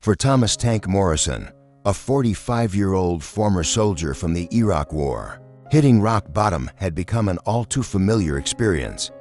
For Thomas "Tank" Morrison, a 45-year-old former soldier from the Iraq War, hitting rock bottom had become an all-too-familiar experience.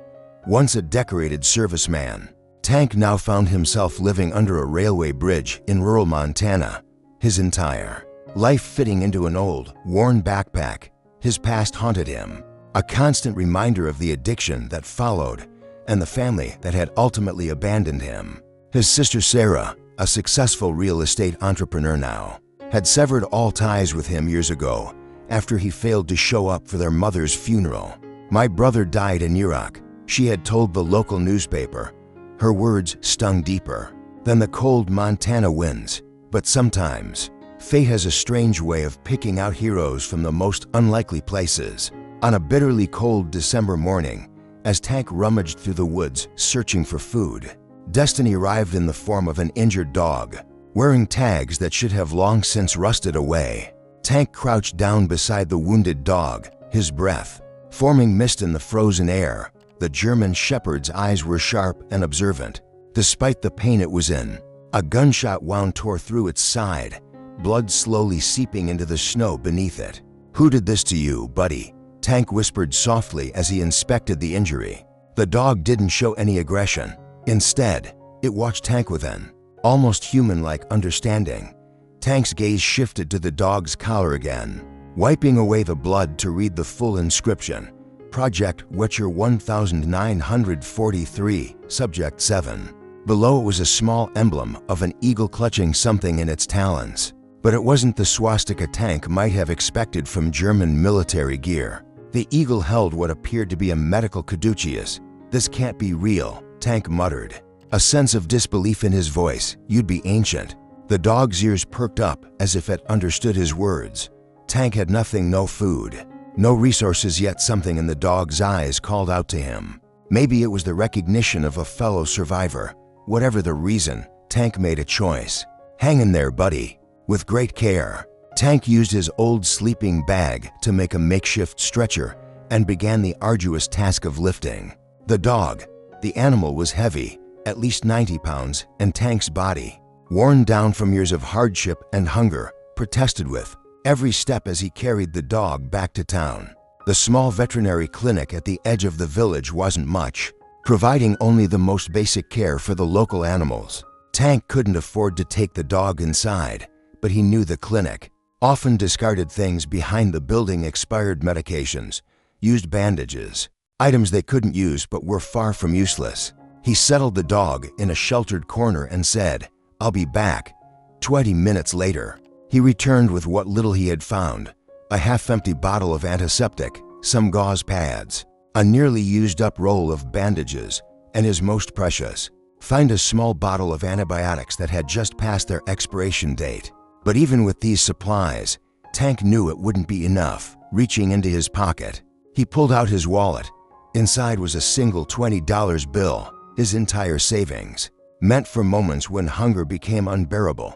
Once a decorated serviceman, Tank now found himself living under a railway bridge in rural Montana, his entire life fitting into an old, worn backpack. His past haunted him, a constant reminder of the addiction that followed and the family that had ultimately abandoned him. His sister Sarah, a successful real estate entrepreneur now, had severed all ties with him years ago after he failed to show up for their mother's funeral. "My brother died in Iraq," she had told the local newspaper. Her words stung deeper than the cold Montana winds. But sometimes, fate has a strange way of picking out heroes from the most unlikely places. On a bitterly cold December morning, as Tank rummaged through the woods searching for food, destiny arrived in the form of an injured dog, wearing tags that should have long since rusted away. Tank crouched down beside the wounded dog, his breath forming mist in the frozen air. The German shepherd's eyes were sharp and observant. Despite the pain it was in, a gunshot wound tore through its side, blood slowly seeping into the snow beneath it. "Who did this to you, buddy?" Tank whispered softly as he inspected the injury. The dog didn't show any aggression. Instead, it watched Tank with an almost human-like understanding. Tank's gaze shifted to the dog's collar again, wiping away the blood to read the full inscription. "Project Witcher 1943, Subject 7. Below it was a small emblem of an eagle clutching something in its talons. But it wasn't the swastika Tank might have expected from German military gear. The eagle held what appeared to be a medical caduceus. "This can't be real," Tank muttered, a sense of disbelief in his voice. "You'd be ancient." The dog's ears perked up as if it understood his words. Tank had nothing, no food, no resources, yet something in the dog's eyes called out to him. Maybe it was the recognition of a fellow survivor. Whatever the reason, Tank made a choice. "Hang in there, buddy." With great care, Tank used his old sleeping bag to make a makeshift stretcher and began the arduous task of lifting. The dog, the animal, was heavy, at least 90 pounds, and Tank's body, worn down from years of hardship and hunger, protested with every step as he carried the dog back to town. The small veterinary clinic at the edge of the village wasn't much, providing only the most basic care for the local animals. Tank couldn't afford to take the dog inside, but he knew the clinic often discarded things behind the building: expired medications, used bandages, items they couldn't use but were far from useless. He settled the dog in a sheltered corner and said, "I'll be back." 20 minutes later, he returned with what little he had found: a half-empty bottle of antiseptic, some gauze pads, a nearly used-up roll of bandages, and his most precious, find a small bottle of antibiotics that had just passed their expiration date. But even with these supplies, Tank knew it wouldn't be enough. Reaching into his pocket, he pulled out his wallet. Inside was a single $20 bill, his entire savings, meant for moments when hunger became unbearable.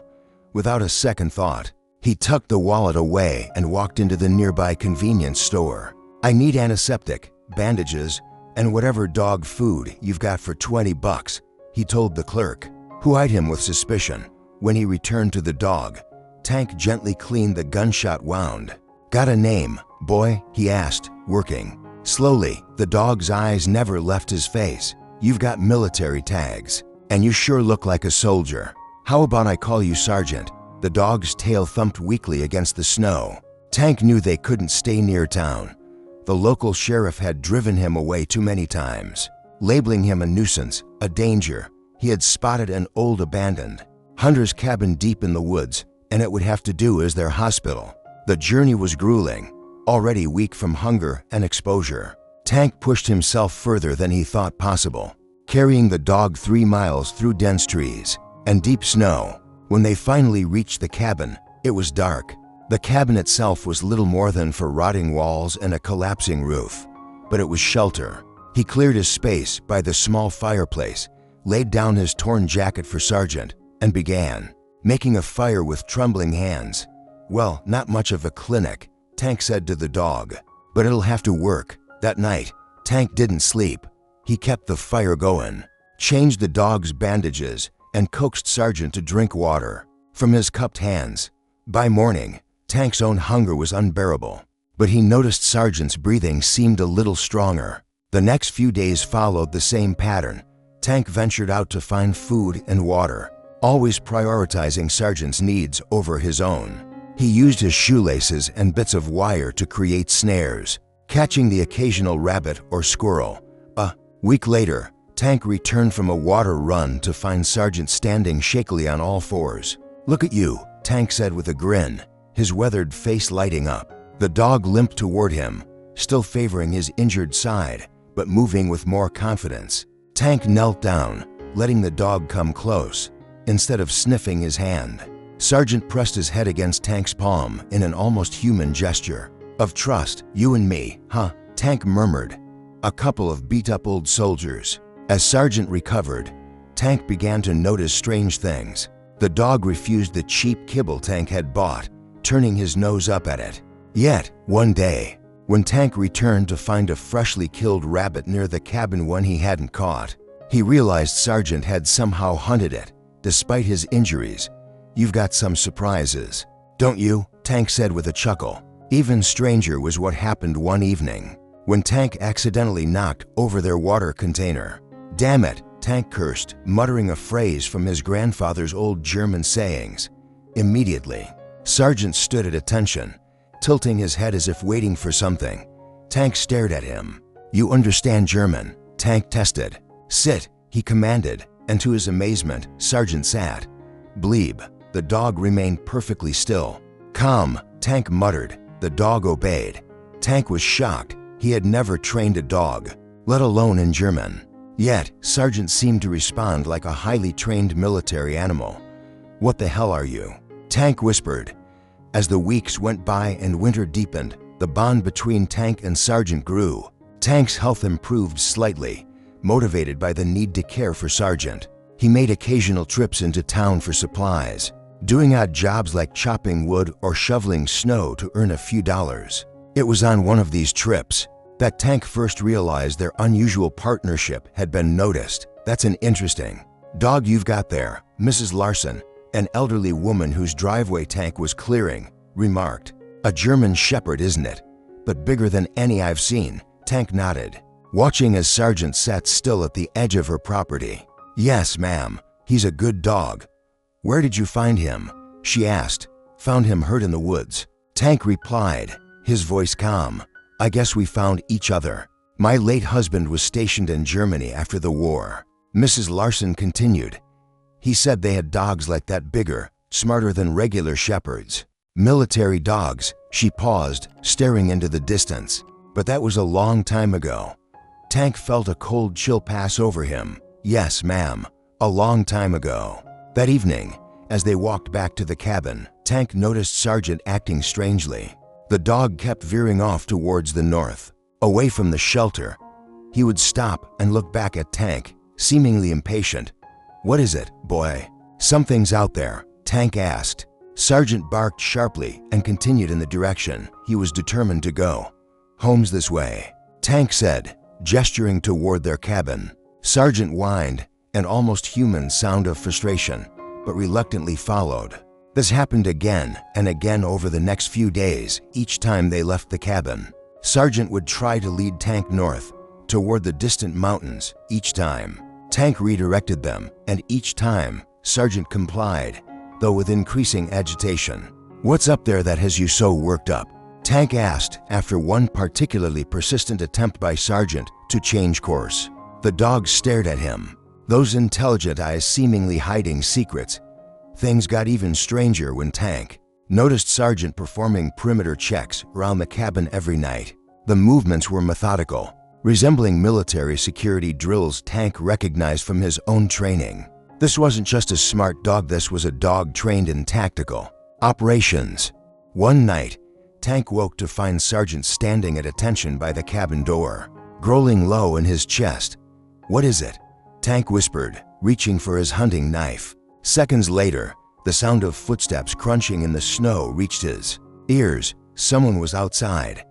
Without a second thought, he tucked the wallet away and walked into the nearby convenience store. "I need antiseptic, bandages, and whatever dog food you've got for $20, he told the clerk, who eyed him with suspicion. When he returned to the dog, Tank gently cleaned the gunshot wound. "Got a name, boy?" he asked, working slowly. The dog's eyes never left his face. "You've got military tags, and you sure look like a soldier. How about I call you Sergeant?" The dog's tail thumped weakly against the snow. Tank knew they couldn't stay near town. The local sheriff had driven him away too many times, labeling him a nuisance, a danger. He had spotted an old abandoned hunter's cabin deep in the woods, and it would have to do as their hospital. The journey was grueling, already weak from hunger and exposure. Tank pushed himself further than he thought possible, carrying the dog 3 miles through dense trees and deep snow. When they finally reached the cabin, it was dark. The cabin itself was little more than for rotting walls and a collapsing roof, but it was shelter. He cleared his space by the small fireplace, laid down his torn jacket for Sergeant, and began making a fire with trembling hands. "Well, not much of a clinic," Tank said to the dog, "but it'll have to work." That night, Tank didn't sleep. He kept the fire going, changed the dog's bandages, and coaxed Sergeant to drink water. from his cupped hands. By morning, Tank's own hunger was unbearable, but he noticed Sergeant's breathing seemed a little stronger. The next few days followed the same pattern. Tank ventured out to find food and water, always prioritizing Sergeant's needs over his own. He used his shoelaces and bits of wire to create snares, catching the occasional rabbit or squirrel. A week later, Tank returned from a water run to find Sergeant standing shakily on all fours. "Look at you," Tank said with a grin, his weathered face lighting up. The dog limped toward him, still favoring his injured side, but moving with more confidence. Tank knelt down, letting the dog come close, instead of sniffing his hand. Sergeant pressed his head against Tank's palm in an almost human gesture. "Of trust, you and me, huh?" Tank murmured. "A couple of beat-up old soldiers." As Sergeant recovered, Tank began to notice strange things. The dog refused the cheap kibble Tank had bought, turning his nose up at it. Yet, one day, when Tank returned to find a freshly killed rabbit near the cabin one he hadn't caught, he realized Sergeant had somehow hunted it, despite his injuries. "You've got some surprises, don't you?" Tank said with a chuckle. Even stranger was what happened one evening, when Tank accidentally knocked over their water container. "Damn it," Tank cursed, muttering a phrase from his grandfather's old German sayings. Immediately, Sergeant stood at attention, tilting his head as if waiting for something. Tank stared at him. "You understand German?" Tank tested. "Sit," he commanded, and to his amazement, Sergeant sat. "Bleeb." The dog remained perfectly still. "Calm," Tank muttered. The dog obeyed. Tank was shocked. He had never trained a dog, let alone in German. Yet, Sergeant seemed to respond like a highly trained military animal. "What the hell are you?" Tank whispered. As the weeks went by and winter deepened, the bond between Tank and Sergeant grew. Tank's health improved slightly, motivated by the need to care for Sergeant. He made occasional trips into town for supplies, doing odd jobs like chopping wood or shoveling snow to earn a few dollars. It was on one of these trips that Tank first realized their unusual partnership had been noticed. "That's an interesting dog you've got there," Mrs. Larson, an elderly woman whose driveway Tank was clearing, remarked. "A German Shepherd, isn't it? But bigger than any I've seen." Tank nodded, watching as Sergeant sat still at the edge of her property. "Yes, ma'am. He's a good dog." "Where did you find him?" she asked. "Found him hurt in the woods." Tank replied, his voice calm. "I guess we found each other. My late husband was stationed in Germany after the war." Mrs. Larson continued. "He said they had dogs like that, bigger, smarter than regular shepherds. Military dogs." She paused, staring into the distance. "But that was a long time ago." Tank felt a cold chill pass over him. "Yes, ma'am. A long time ago." That evening, as they walked back to the cabin, Tank noticed Sergeant acting strangely. The dog kept veering off towards the north, away from the shelter. He would stop and look back at Tank, seemingly impatient. "What is it, boy?" "Something's out there," Tank asked. Sergeant barked sharply and continued in the direction he was determined to go. "Home's this way," Tank said, gesturing toward their cabin. Sergeant whined, an almost human sound of frustration, but reluctantly followed. This happened again and again over the next few days. Each time they left the cabin, Sergeant would try to lead Tank north, toward the distant mountains. Each time, Tank redirected them, and each time, Sergeant complied, though with increasing agitation. "What's up there that has you so worked up?" Tank asked after one particularly persistent attempt by Sergeant to change course. The dog stared at him, those intelligent eyes seemingly hiding secrets. Things got even stranger when Tank noticed Sergeant performing perimeter checks around the cabin every night. The movements were methodical, resembling military security drills Tank recognized from his own training. This wasn't just a smart dog, this was a dog trained in tactical operations. One night, Tank woke to find Sergeant standing at attention by the cabin door, growling low in his chest. "What is it?" Tank whispered, reaching for his hunting knife. Seconds later, the sound of footsteps crunching in the snow reached his ears. Someone was outside.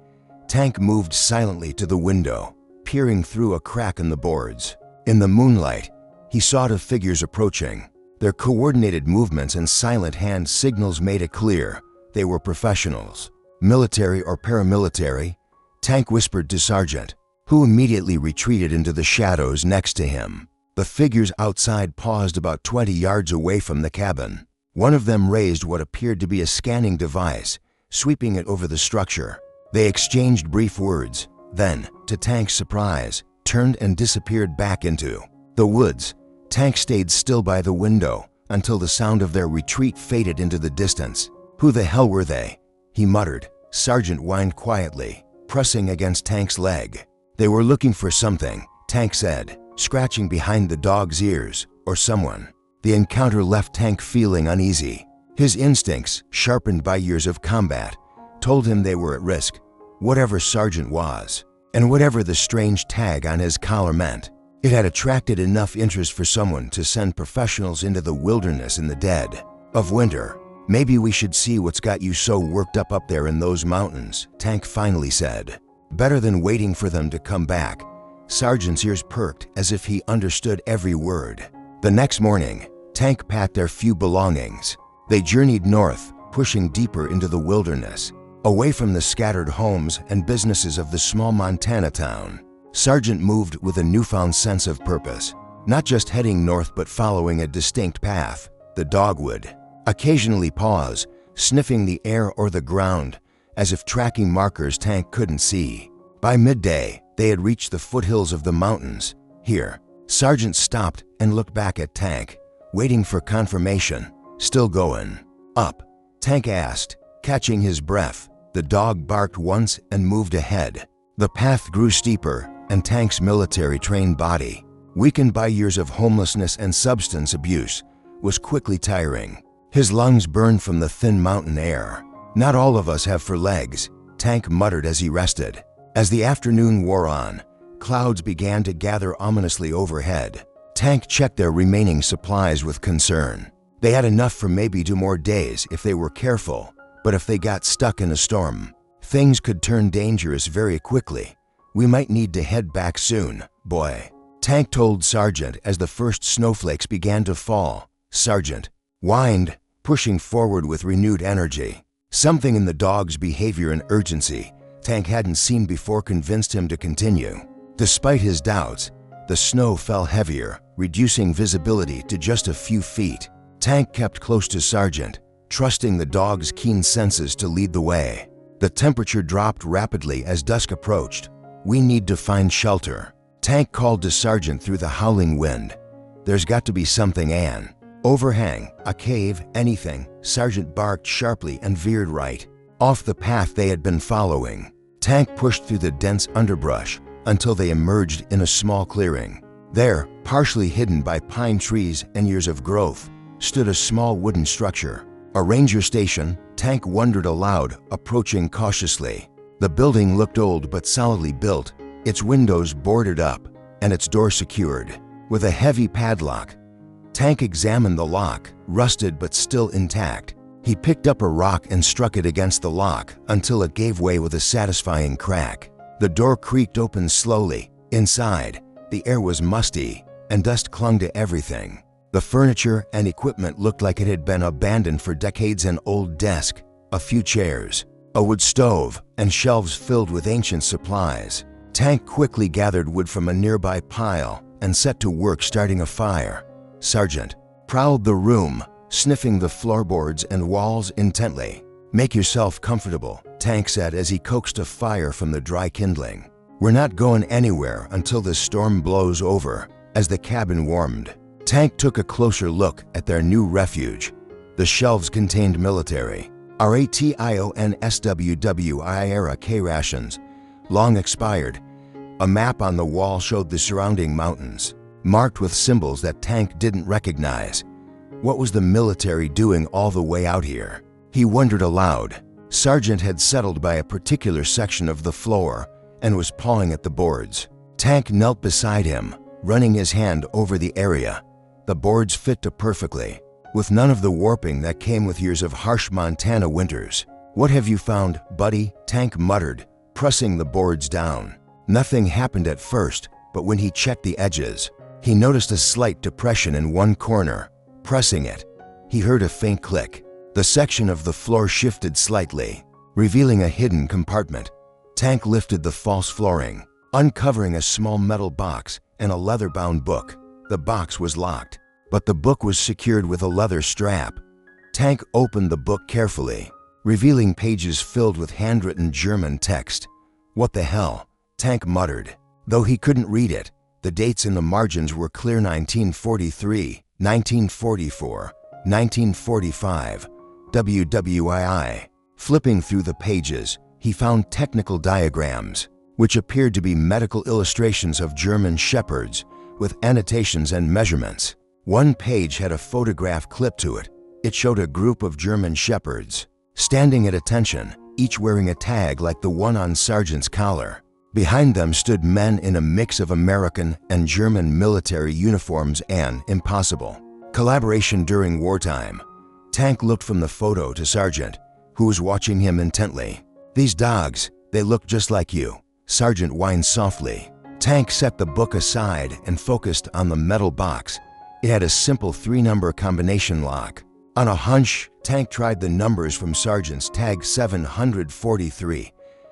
Tank moved silently to the window, peering through a crack in the boards. In the moonlight, he saw two figures approaching. The Their coordinated movements and silent hand signals made it clear they were professionals. Military or paramilitary? Tank whispered to Sergeant, who immediately retreated into the shadows next to him. The figures outside paused about 20 yards away from the cabin. One of them raised what appeared to be a scanning device, sweeping it over the structure. They exchanged brief words, then, to Tank's surprise, turned and disappeared back into the woods. Tank stayed still by the window until the sound of their retreat faded into the distance. Who the hell were they? He muttered. Sergeant whined quietly, pressing against Tank's leg. They were looking for something, Tank said, scratching behind the dog's ears, or someone. The encounter left Tank feeling uneasy. His instincts, sharpened by years of combat, told him they were at risk, whatever Sergeant was, and whatever the strange tag on his collar meant. It had attracted enough interest for someone to send professionals into the wilderness in the dead of winter. Maybe we should see what's got you so worked up there in those mountains, Tank finally said. Better than waiting for them to come back. Sergeant's ears perked as if he understood every word. The next morning, Tank packed their few belongings. They journeyed north, pushing deeper into the wilderness, away from the scattered homes and businesses of the small Montana town. Sergeant moved with a newfound sense of purpose, not just heading north but following a distinct path. The dog would occasionally pause, sniffing the air or the ground, as if tracking markers Tank couldn't see. By midday, they had reached the foothills of the mountains. Here, Sergeant stopped and looked back at Tank, waiting for confirmation. Still going. Up? Tank asked, catching his breath. The dog barked once and moved ahead. The path grew steeper, and Tank's military-trained body, weakened by years of homelessness and substance abuse, was quickly tiring. His lungs burned from the thin mountain air. Not all of us have for legs, Tank muttered as he rested. As the afternoon wore on, clouds began to gather ominously overhead. Tank checked their remaining supplies with concern. They had enough for maybe 2 more days if they were careful, but if they got stuck in a storm, things could turn dangerous very quickly. We might need to head back soon, boy, Tank told Sergeant as the first snowflakes began to fall. Sergeant whined, pushing forward with renewed energy. Something in the dog's behavior and urgency Tank hadn't seen before convinced him to continue. Despite his doubts, the snow fell heavier, reducing visibility to just a few feet. Tank kept close to Sergeant, trusting the dog's keen senses to lead the way. The temperature dropped rapidly as dusk approached. We need to find shelter, Tank called to Sergeant through the howling wind. There's got to be something, Ann. Overhang, a cave, anything, Sergeant barked sharply and veered right, off the path they had been following. Tank pushed through the dense underbrush until they emerged in a small clearing. There, partially hidden by pine trees and years of growth, stood a small wooden structure. A ranger station, Tank wondered aloud, approaching cautiously. The building looked old but solidly built, its windows boarded up and its door secured with a heavy padlock. Tank examined the lock, rusted but still intact. He picked up a rock and struck it against the lock until it gave way with a satisfying crack. The door creaked open slowly. Inside, the air was musty and dust clung to everything. The furniture and equipment looked like it had been abandoned for decades. An old desk, a few chairs, a wood stove, and shelves filled with ancient supplies. Tank quickly gathered wood from a nearby pile and set to work starting a fire. Sergeant prowled the room, sniffing the floorboards and walls intently. Make yourself comfortable, Tank said as he coaxed a fire from the dry kindling. We're not going anywhere until this storm blows over. As the cabin warmed, Tank took a closer look at their new refuge. The shelves contained military, RATION SWW K rations, long expired. A map on the wall showed the surrounding mountains, marked with symbols that Tank didn't recognize. What was the military doing all the way out here? He wondered aloud. Sergeant had settled by a particular section of the floor and was pawing at the boards. Tank knelt beside him, running his hand over the area. The boards fit perfectly, with none of the warping that came with years of harsh Montana winters. What have you found, buddy? Tank muttered, pressing the boards down. Nothing happened at first, but when he checked the edges, he noticed a slight depression in one corner, Pressing it, he heard a faint click. The section of the floor shifted slightly, revealing a hidden compartment. Tank lifted the false flooring, uncovering a small metal box and a leather-bound book. The box was locked, but the book was secured with a leather strap. Tank opened the book carefully, revealing pages filled with handwritten German text. "What the hell?" Tank muttered. Though he couldn't read it, the dates in the margins were clear: 1943, 1944, 1945, WWII. Flipping through the pages, he found technical diagrams, which appeared to be medical illustrations of German shepherds with annotations and measurements. One page had a photograph clipped to it. It showed a group of German shepherds, standing at attention, each wearing a tag like the one on Sargent's collar. Behind them stood men in a mix of American and German military uniforms. An impossible collaboration during wartime. Tank looked from the photo to Sargent, who was watching him intently. "These dogs, they look just like you," Sargent whined softly. Tank set the book aside and focused on the metal box. It had a simple 3-number combination lock. On a hunch, Tank tried the numbers from Sargent's tag 743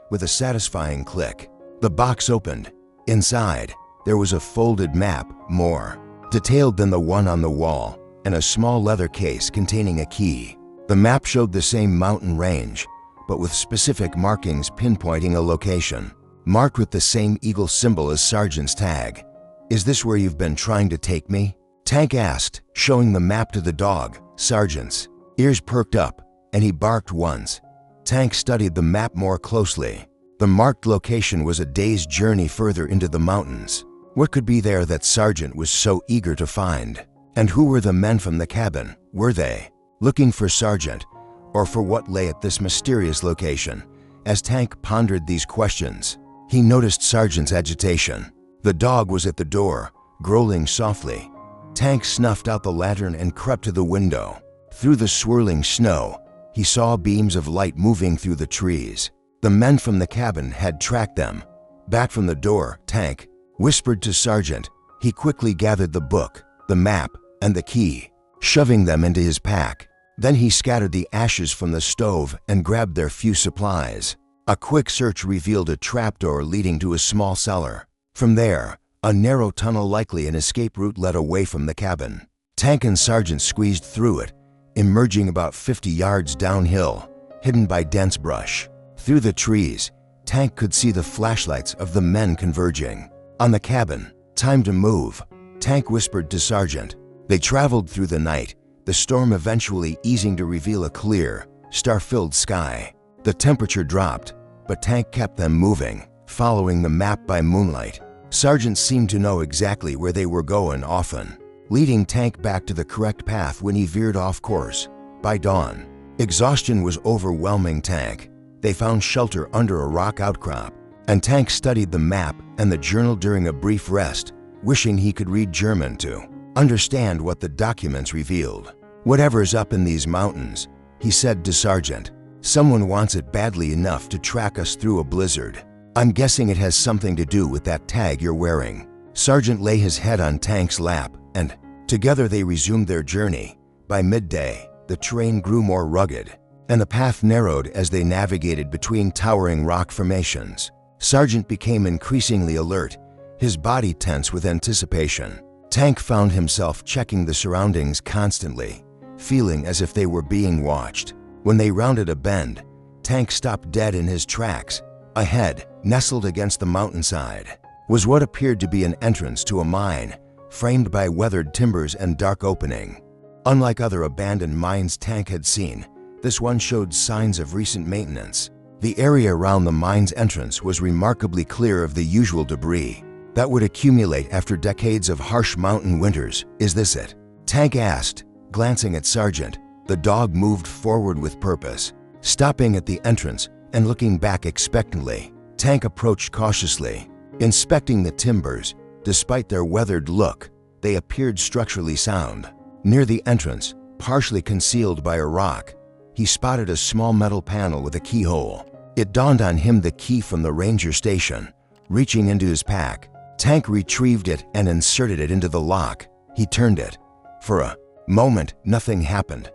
with a satisfying click. The box opened. Inside, there was a folded map, more detailed than the one on the wall, and a small leather case containing a key. The map showed the same mountain range, but with specific markings pinpointing a location, marked with the same eagle symbol as Sargent's tag. "Is this where you've been trying to take me?" Tank asked, showing the map to the dog. Sargent's ears perked up, and he barked once. Tank studied the map more closely. The marked location was a day's journey further into the mountains. What could be there that Sargent was so eager to find? And who were the men from the cabin? Were they looking for Sargent, or for what lay at this mysterious location? As Tank pondered these questions, he noticed Sargent's agitation. The dog was at the door, growling softly. Tank snuffed out the lantern and crept to the window. Through the swirling snow, he saw beams of light moving through the trees. The men from the cabin had tracked them. Back from the door, Tank whispered to Sargent. He quickly gathered the book, the map, and the key, shoving them into his pack. Then he scattered the ashes from the stove and grabbed their few supplies. A quick search revealed a trapdoor leading to a small cellar. From there, a narrow tunnel, likely an escape route, led away from the cabin. Tank and Sargent squeezed through it, emerging about 50 yards downhill, hidden by dense brush. Through the trees, Tank could see the flashlights of the men converging on the cabin. "Time to move," Tank whispered to Sargent. They traveled through the night, the storm eventually easing to reveal a clear, star-filled sky. The temperature dropped, but Tank kept them moving, following the map by moonlight. Sargent seemed to know exactly where they were going, often leading Tank back to the correct path when he veered off course. By dawn, exhaustion was overwhelming Tank. They found shelter under a rock outcrop, and Tank studied the map and the journal during a brief rest, wishing he could read German to understand what the documents revealed. "Whatever's up in these mountains," he said to Sargent, "someone wants it badly enough to track us through a blizzard. I'm guessing it has something to do with that tag you're wearing." Sargent lay his head on Tank's lap, and together they resumed their journey. By midday, the terrain grew more rugged, and the path narrowed as they navigated between towering rock formations. Sargent became increasingly alert, his body tense with anticipation. Tank found himself checking the surroundings constantly, feeling as if they were being watched. When they rounded a bend, Tank stopped dead in his tracks. Ahead, nestled against the mountainside, was what appeared to be an entrance to a mine, framed by weathered timbers and dark opening. Unlike other abandoned mines Tank had seen, this one showed signs of recent maintenance. The area around the mine's entrance was remarkably clear of the usual debris that would accumulate after decades of harsh mountain winters. "Is this it?" Tank asked, glancing at Sargent. The dog moved forward with purpose, stopping at the entrance and looking back expectantly. Tank approached cautiously, inspecting the timbers. Despite their weathered look, they appeared structurally sound. Near the entrance, partially concealed by a rock, he spotted a small metal panel with a keyhole. It dawned on him, the key from the ranger station. Reaching into his pack, Tank retrieved it and inserted it into the lock. He turned it. For a Moment, nothing happened.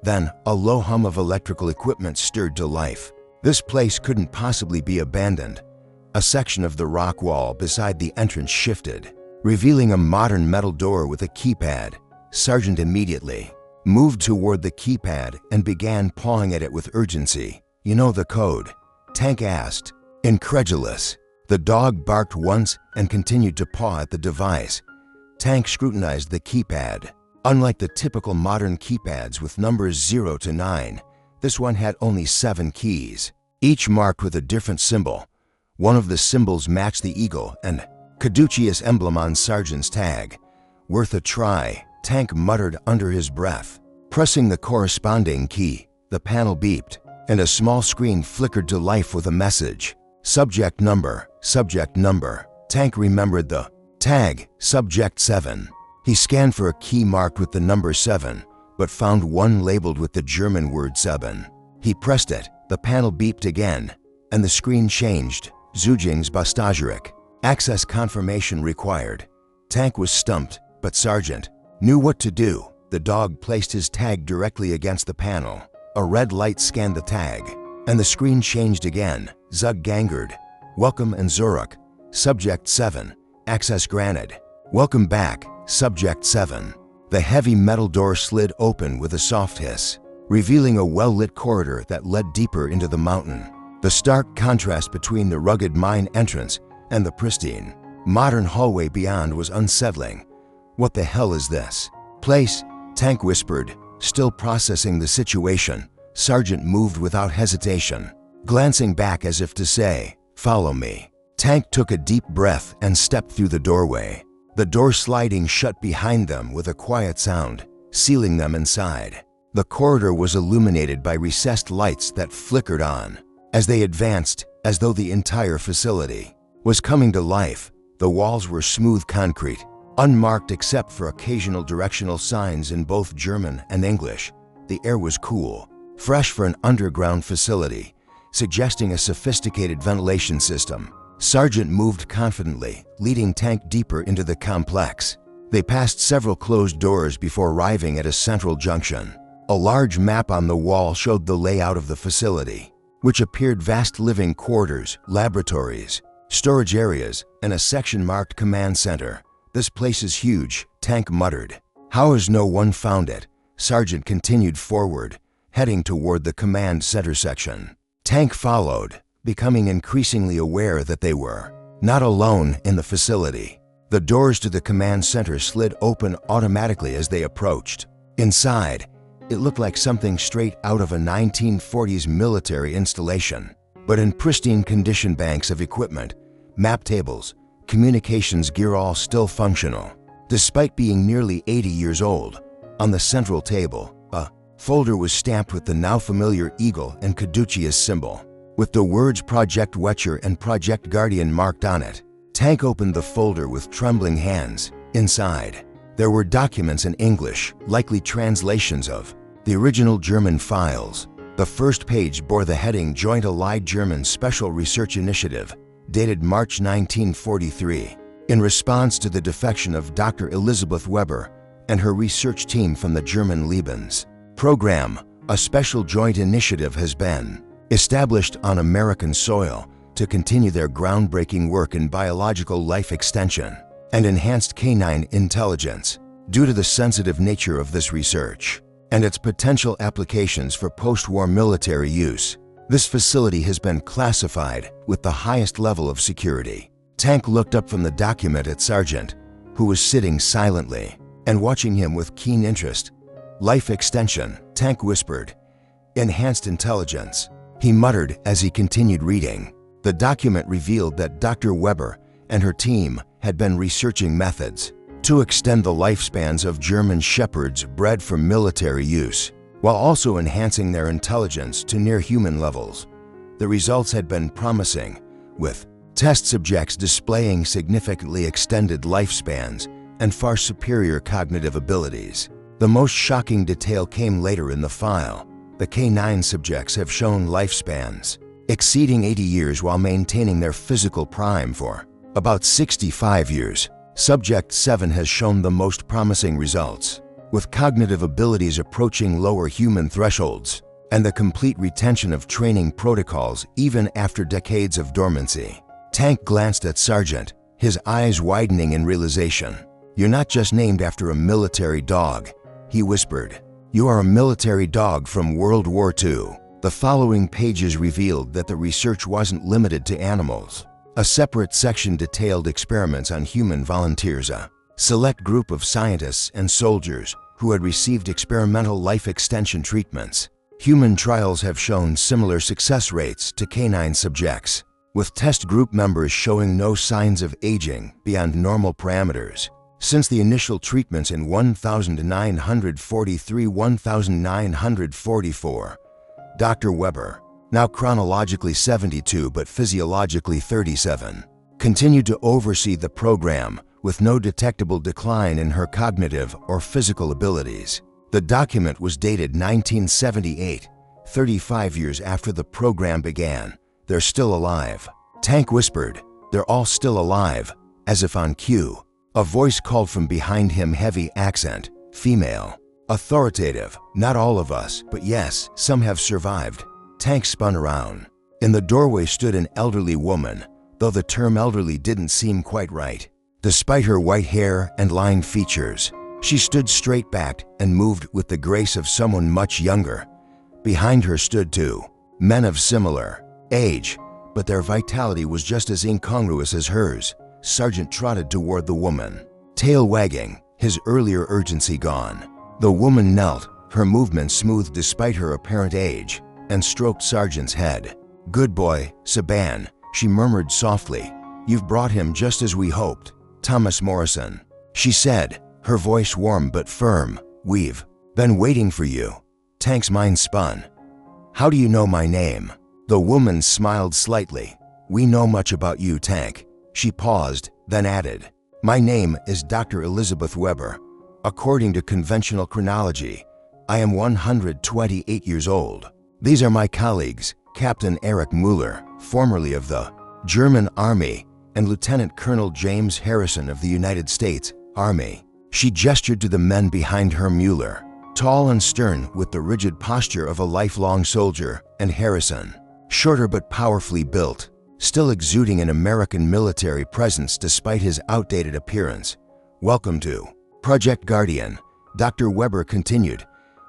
Then, a low hum of electrical equipment stirred to life. This place couldn't possibly be abandoned. A section of the rock wall beside the entrance shifted, revealing a modern metal door with a keypad. Sergeant immediately moved toward the keypad and began pawing at it with urgency. "You know the code?" Tank asked, incredulous. The dog barked once and continued to paw at the device. Tank scrutinized the keypad. Unlike the typical modern keypads with numbers 0 to 9, this one had only 7 keys, each marked with a different symbol. One of the symbols matched the eagle and caduceus emblem on Sergeant's tag. "Worth a try," Tank muttered under his breath. Pressing the corresponding key, the panel beeped, and a small screen flickered to life with a message. Subject number, subject number. Tank remembered the tag, subject 7. He scanned for a key marked with the number 7, but found one labeled with the German word 7. He pressed it, the panel beeped again, and the screen changed. Zugangsbestätigung. Access confirmation required. Tank was stumped, but Sergeant knew what to do. The dog placed his tag directly against the panel. A red light scanned the tag, and the screen changed again. Zugangard. Welcome and Zurich. Subject 7. Access granted. Welcome back, Subject 7. The heavy metal door slid open with a soft hiss, revealing a well-lit corridor that led deeper into the mountain. The stark contrast between the rugged mine entrance and the pristine, modern hallway beyond was unsettling. "What the hell is this place?" Tank whispered, still processing the situation. Sergeant moved without hesitation, glancing back as if to say, "Follow me." Tank took a deep breath and stepped through the doorway. The door sliding shut behind them with a quiet sound, sealing them inside. The corridor was illuminated by recessed lights that flickered on as they advanced, as though the entire facility was coming to life. The walls were smooth concrete, unmarked except for occasional directional signs in both German and English. The air was cool, fresh for an underground facility, suggesting a sophisticated ventilation system. Sergeant moved confidently, leading Tank deeper into the complex. They passed several closed doors before arriving at a central junction. A large map on the wall showed the layout of the facility, which appeared vast living quarters, laboratories, storage areas, and a section marked Command Center. "This place is huge," Tank muttered. "How has no one found it?" Sergeant continued forward, heading toward the Command Center section. Tank followed, becoming increasingly aware that they were not alone in the facility. The doors to the Command Center slid open automatically as they approached. Inside, it looked like something straight out of a 1940s military installation, but in pristine condition. Banks of equipment, map tables, communications gear, all still functional. Despite being nearly 80 years old, on the central table, a folder was stamped with the now familiar eagle and caduceus symbol, with the words Project Wetcher and Project Guardian marked on it. Tank opened the folder with trembling hands. Inside, there were documents in English, likely translations of the original German files. The first page bore the heading Joint Allied German Special Research Initiative, dated March 1943, in response to the defection of Dr. Elizabeth Weber and her research team from the German Lebens program. A special joint initiative has been established on American soil to continue their groundbreaking work in biological life extension and enhanced canine intelligence. Due to the sensitive nature of this research and its potential applications for post-war military use, this facility has been classified with the highest level of security. Tank looked up from the document at Sergeant, who was sitting silently and watching him with keen interest. "Life extension," Tank whispered. "Enhanced intelligence," he muttered as he continued reading. The document revealed that Dr. Weber and her team had been researching methods to extend the lifespans of German shepherds bred for military use, while also enhancing their intelligence to near-human levels. The results had been promising, with test subjects displaying significantly extended lifespans and far superior cognitive abilities. The most shocking detail came later in the file. The K9 subjects have shown lifespans exceeding 80 years while maintaining their physical prime for about 65 years. Subject 7 has shown the most promising results. with cognitive abilities approaching lower human thresholds, and the complete retention of training protocols even after decades of dormancy. Tank glanced at Sargent, his eyes widening in realization. "You're not just named after a military dog," he whispered. "You are a military dog from World War II. The following pages revealed that the research wasn't limited to animals. A separate section detailed experiments on human volunteers, a select group of scientists and soldiers who had received experimental life extension treatments. Human trials have shown similar success rates to canine subjects, with test group members showing no signs of aging beyond normal parameters. Since the initial treatments in 1943-1944, Dr. Weber, now chronologically 72 but physiologically 37, continued to oversee the program with no detectable decline in her cognitive or physical abilities. The document was dated 1978, 35 years after the program began. "They're still alive," Tank whispered. "They're all still alive," as if on cue. A voice called from behind him, heavy accent, female, authoritative. "Not all of us, but yes, some have survived." Tank spun around. In the doorway stood an elderly woman, though the term elderly didn't seem quite right. Despite her white hair and lined features, she stood straight-backed and moved with the grace of someone much younger. Behind her stood two men of similar age, but their vitality was just as incongruous as hers. Sargent trotted toward the woman, tail wagging, his earlier urgency gone. The woman knelt, her movements smooth despite her apparent age, and stroked Sargent's head. "Good boy, Saban," she murmured softly. "You've brought him just as we hoped. Thomas Morrison," she said, her voice warm but firm. "We've been waiting for you." Tank's mind spun. "How do you know my name?" The woman smiled slightly. "We know much about you, Tank." She paused, then added, "My name is Dr. Elizabeth Weber. According to conventional chronology, I am 128 years old. These are my colleagues, Captain Erich Müller, formerly of the German Army, and Lieutenant Colonel James Harrison of the United States Army." She gestured to the men behind her. Müller, tall and stern with the rigid posture of a lifelong soldier, and Harrison, shorter but powerfully built, still exuding an American military presence despite his outdated appearance. "Welcome to Project Guardian," Dr. Weber continued.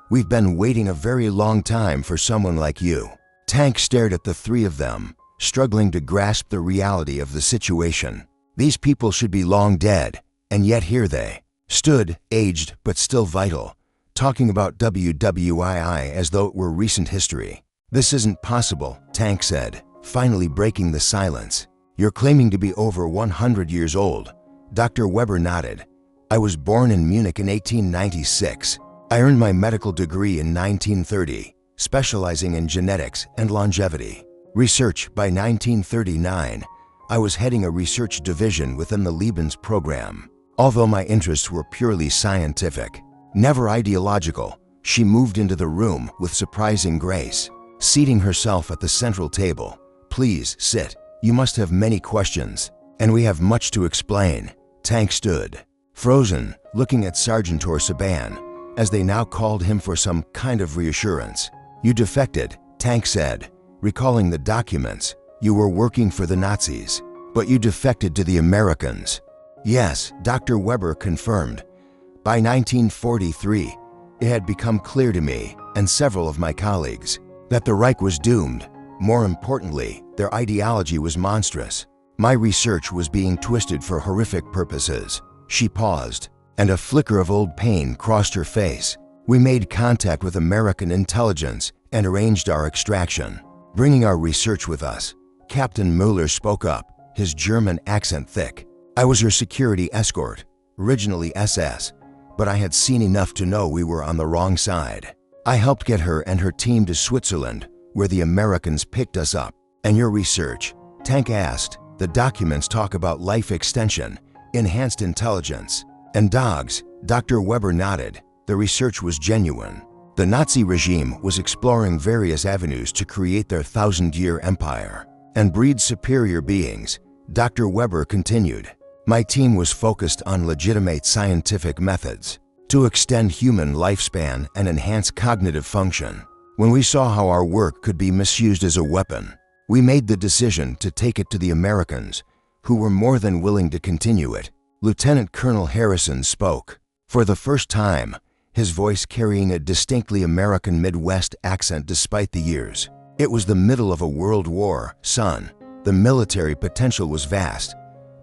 "We've been waiting a very long time for someone like you." Tank stared at the three of them, struggling to grasp the reality of the situation. These people should be long dead, and yet here they stood, aged but still vital, talking about WWII as though it were recent history. "This isn't possible," Tank said, finally breaking the silence. "You're claiming to be over 100 years old." Dr. Weber nodded. "I was born in Munich in 1896. I earned my medical degree in 1930, specializing in genetics and longevity research. By 1939, I was heading a research division within the Lebens program. Although my interests were purely scientific, never ideological." She moved into the room with surprising grace, seating herself at the central table. "Please sit. You must have many questions, and we have much to explain." Tank stood, frozen, looking at Sergeant or Saban, as they now called him for some kind of reassurance. "You defected," Tank said, recalling the documents. "You were working for the Nazis, but you defected to the Americans." "Yes," Dr. Weber confirmed. "By 1943, it had become clear to me, and several of my colleagues, that the Reich was doomed. More importantly, their ideology was monstrous. My research was being twisted for horrific purposes." She paused, and a flicker of old pain crossed her face. "We made contact with American intelligence and arranged our extraction, bringing our research with us." Captain Müller spoke up, his German accent thick. "I was her security escort, originally SS, but I had seen enough to know we were on the wrong side. I helped get her and her team to Switzerland, where the Americans picked us up." "And your research?" Tank asked. "The documents talk about life extension, enhanced intelligence, and dogs." Dr. Weber nodded. "The research was genuine. The Nazi regime was exploring various avenues to create their 1,000-year empire and breed superior beings." Dr. Weber continued. "My team was focused on legitimate scientific methods to to extend human lifespan and enhance cognitive function. When we saw how our work could be misused as a weapon, we made the decision to take it to the Americans, who were more than willing to continue it. Lieutenant Colonel Harrison spoke. For the first time, his voice carrying a distinctly American Midwest accent despite the years. It was the middle of a world war, son. The military potential was vast,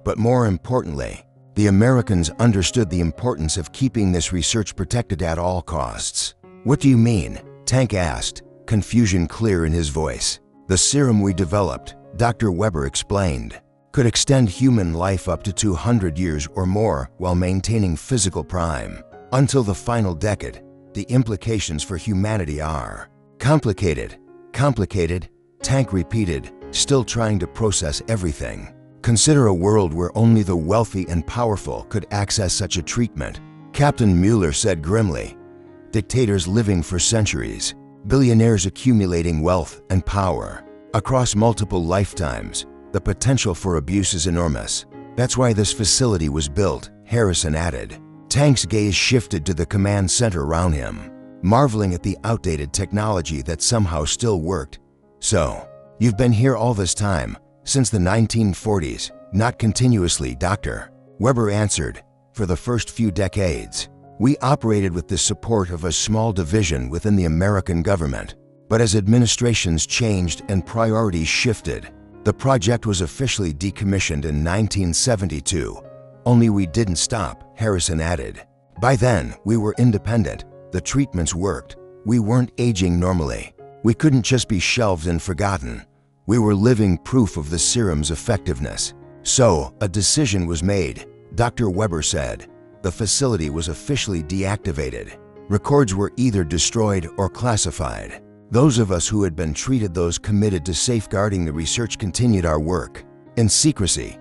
but more importantly, the Americans understood the importance of keeping this research protected at all costs. What do you mean? Tank asked, confusion clear in his voice. The serum we developed, Dr. Weber explained, could extend human life up to 200 years or more while maintaining physical prime. Until the final decade, the implications for humanity are complicated. Complicated, Tank repeated, still trying to process everything. Consider a world where only the wealthy and powerful could access such a treatment, Captain Mueller said grimly. Dictators living for centuries, billionaires accumulating wealth and power. Across multiple lifetimes, the potential for abuse is enormous. That's why this facility was built, Harrison added. Tank's gaze shifted to the command center around him, marveling at the outdated technology that somehow still worked. So, you've been here all this time, since the 1940s, not continuously, Doctor. Weber answered, for the first few decades. We operated with the support of a small division within the American government. But as administrations changed and priorities shifted, the project was officially decommissioned in 1972. Only we didn't stop, Harrison added. By then, we were independent. The treatments worked. We weren't aging normally. We couldn't just be shelved and forgotten. We were living proof of the serum's effectiveness. So, a decision was made, Dr. Weber said. The facility was officially deactivated. Records were either destroyed or classified. Those of us who had been treated, those committed to safeguarding the research, continued our work in secrecy.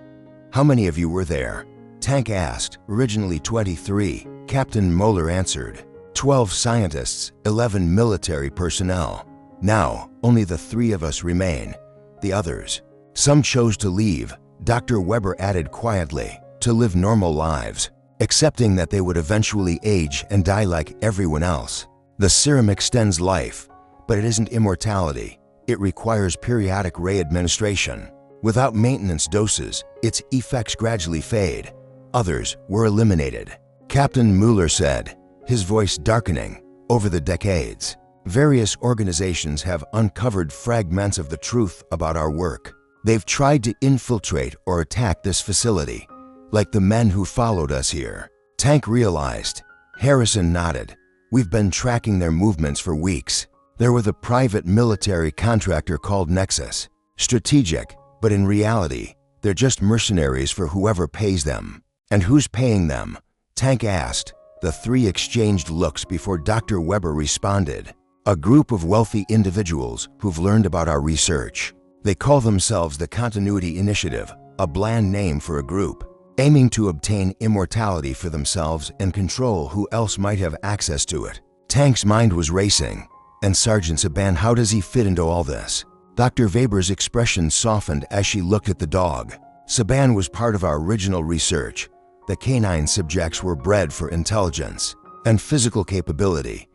How many of you were there? Tank asked. Originally 23, Captain Mueller answered. 12 scientists, 11 military personnel. Now, only the 3 of us remain. The others. Some chose to leave, Dr. Weber added quietly, to live normal lives, accepting that they would eventually age and die like everyone else. The serum extends life, but it isn't immortality. It requires periodic re-administration. Without maintenance doses, its effects gradually fade. Others were eliminated, Captain Mueller said, his voice darkening. Over the decades, various organizations have uncovered fragments of the truth about our work. They've tried to infiltrate or attack this facility, like the men who followed us here. Tank realized. Harrison nodded. We've been tracking their movements for weeks. They're with a private military contractor called Nexus. Strategic, but in reality, they're just mercenaries for whoever pays them. And who's paying them? Tank asked. The 3 exchanged looks before Dr. Weber responded. A group of wealthy individuals who've learned about our research. They call themselves the Continuity Initiative, a bland name for a group, aiming to obtain immortality for themselves and control who else might have access to it. Tank's mind was racing. And Sergeant Saban, how does he fit into all this? Dr. Weber's expression softened as she looked at the dog. Saban was part of our original research. The canine subjects were bred for intelligence and physical capability,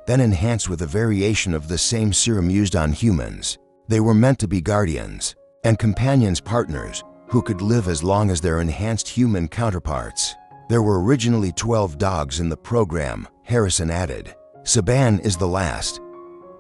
then enhanced with a variation of the same serum used on humans. They were meant to be guardians and companions, partners who could live as long as their enhanced human counterparts. There were originally 12 dogs in the program, Harrison added. Saban is the last.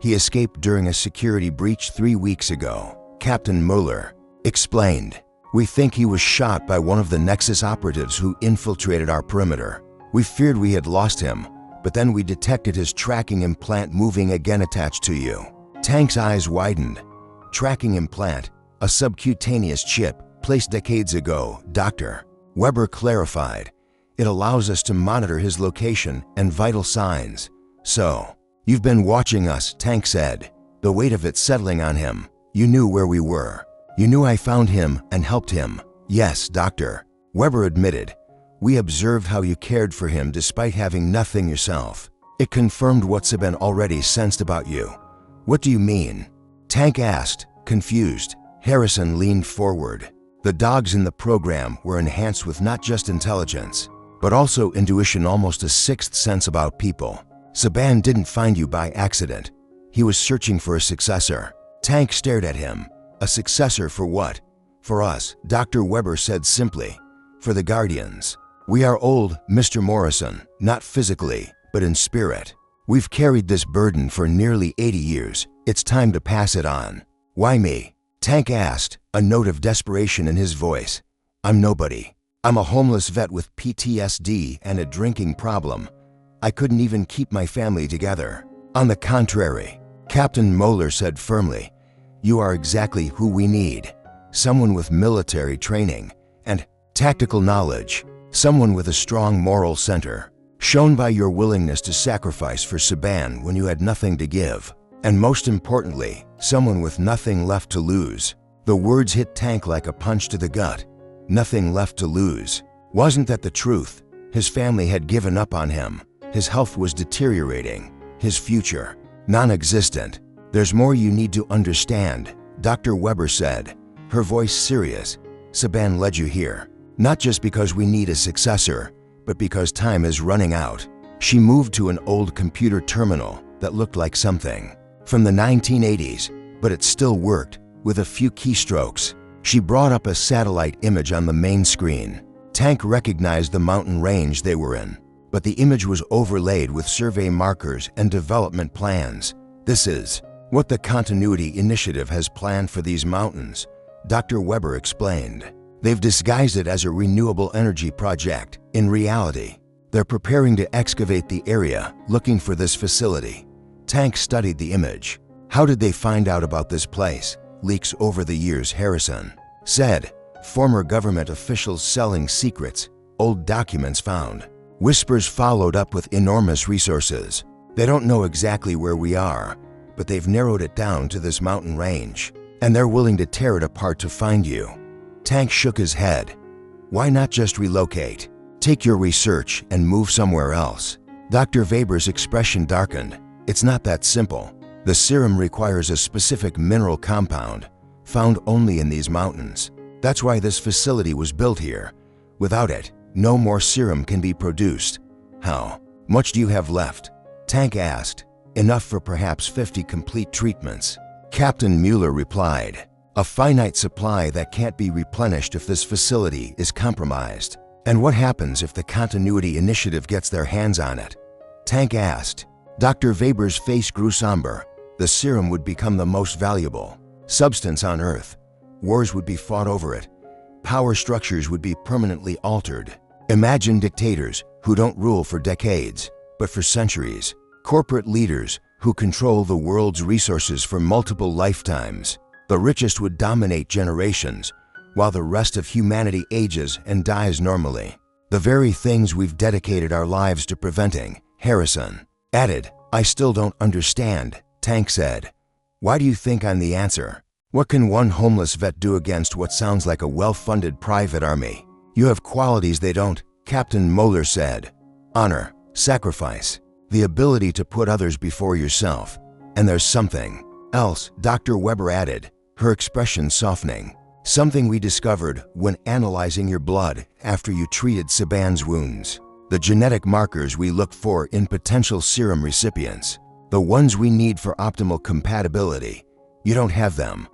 He escaped during a security breach 3 weeks ago, Captain Mueller explained. We think he was shot by one of the Nexus operatives who infiltrated our perimeter. We feared we had lost him, but then we detected his tracking implant moving again attached to you. Tank's eyes widened. Tracking implant, a subcutaneous chip placed decades ago, Dr. Weber clarified. It allows us to monitor his location and vital signs. So, you've been watching us, Tank said, the weight of it settling on him. You knew where we were. You knew I found him and helped him. Yes, Doctor. Weber admitted. We observed how you cared for him despite having nothing yourself. It confirmed what Saban already sensed about you. What do you mean? Tank asked, confused. Harrison leaned forward. The dogs in the program were enhanced with not just intelligence, but also intuition, almost a sixth sense about people. Saban didn't find you by accident. He was searching for a successor. Tank stared at him. A successor for what? For us, Dr. Weber said simply. For the Guardians. We are old, Mr. Morrison, not physically, but in spirit. We've carried this burden for nearly 80 years. It's time to pass it on. Why me? Tank asked, a note of desperation in his voice. I'm nobody. I'm a homeless vet with PTSD and a drinking problem. I couldn't even keep my family together. On the contrary, Captain Moeller said firmly, you are exactly who we need. Someone with military training and tactical knowledge. Someone with a strong moral center, shown by your willingness to sacrifice for Saban when you had nothing to give. And most importantly, someone with nothing left to lose. The words hit Tank like a punch to the gut. Nothing left to lose. Wasn't that the truth? His family had given up on him. His health was deteriorating. His future, non-existent. There's more you need to understand, Dr. Weber said, her voice serious. Saban led you here, not just because we need a successor, but because time is running out. She moved to an old computer terminal that looked like something from the 1980s, but it still worked with a few keystrokes. She brought up a satellite image on the main screen. Tank recognized the mountain range they were in, but the image was overlaid with survey markers and development plans. This is what the Continuity Initiative has planned for these mountains, Dr. Weber explained. They've disguised it as a renewable energy project. In reality, they're preparing to excavate the area looking for this facility. Tank studied the image. How did they find out about this place? Leaks over the years, Harrison said. Former government officials selling secrets, old documents found. Whispers followed up with enormous resources. They don't know exactly where we are, but they've narrowed it down to this mountain range, and they're willing to tear it apart to find you. Tank shook his head. Why not just relocate? Take your research and move somewhere else. Dr. Weber's expression darkened. It's not that simple. The serum requires a specific mineral compound found only in these mountains. That's why this facility was built here. Without it, no more serum can be produced. How much do you have left? Tank asked. Enough for perhaps 50 complete treatments. Captain Mueller replied. A finite supply that can't be replenished if this facility is compromised. And what happens if the Continuity Initiative gets their hands on it? Tank asked. Dr. Weber's face grew somber. The serum would become the most valuable substance on Earth. Wars would be fought over it. Power structures would be permanently altered. Imagine dictators who don't rule for decades, but for centuries. Corporate leaders who control the world's resources for multiple lifetimes. The richest would dominate generations, while the rest of humanity ages and dies normally. The very things we've dedicated our lives to preventing, Harrison added. I still don't understand, Tank said. Why do you think I'm the answer? What can one homeless vet do against what sounds like a well-funded private army? You have qualities they don't, Captain Moeller said. Honor, sacrifice, the ability to put others before yourself. And there's something else, Dr. Weber added, her expression softening. Something we discovered when analyzing your blood after you treated Saban's wounds. The genetic markers we look for in potential serum recipients. The ones we need for optimal compatibility. You don't have them.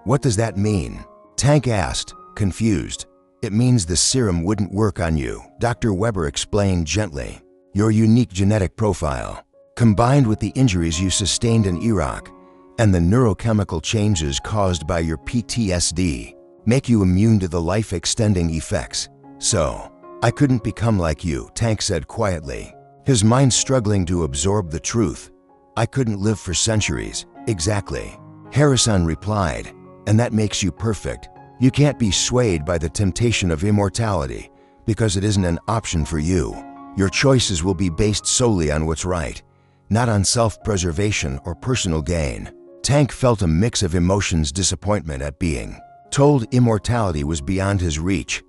What does that mean? Tank asked, confused. It means the serum wouldn't work on you, Dr. Weber explained gently. Your unique genetic profile, combined with the injuries you sustained in Iraq and the neurochemical changes caused by your PTSD, make you immune to the life-extending effects. So, I couldn't become like you, Tank said quietly, his mind struggling to absorb the truth. I couldn't live for centuries. Exactly. Harrison replied, and that makes you perfect. You can't be swayed by the temptation of immortality because it isn't an option for you. Your choices will be based solely on what's right, not on self-preservation or personal gain. Tank felt a mix of emotions, disappointment at being told immortality was beyond his reach,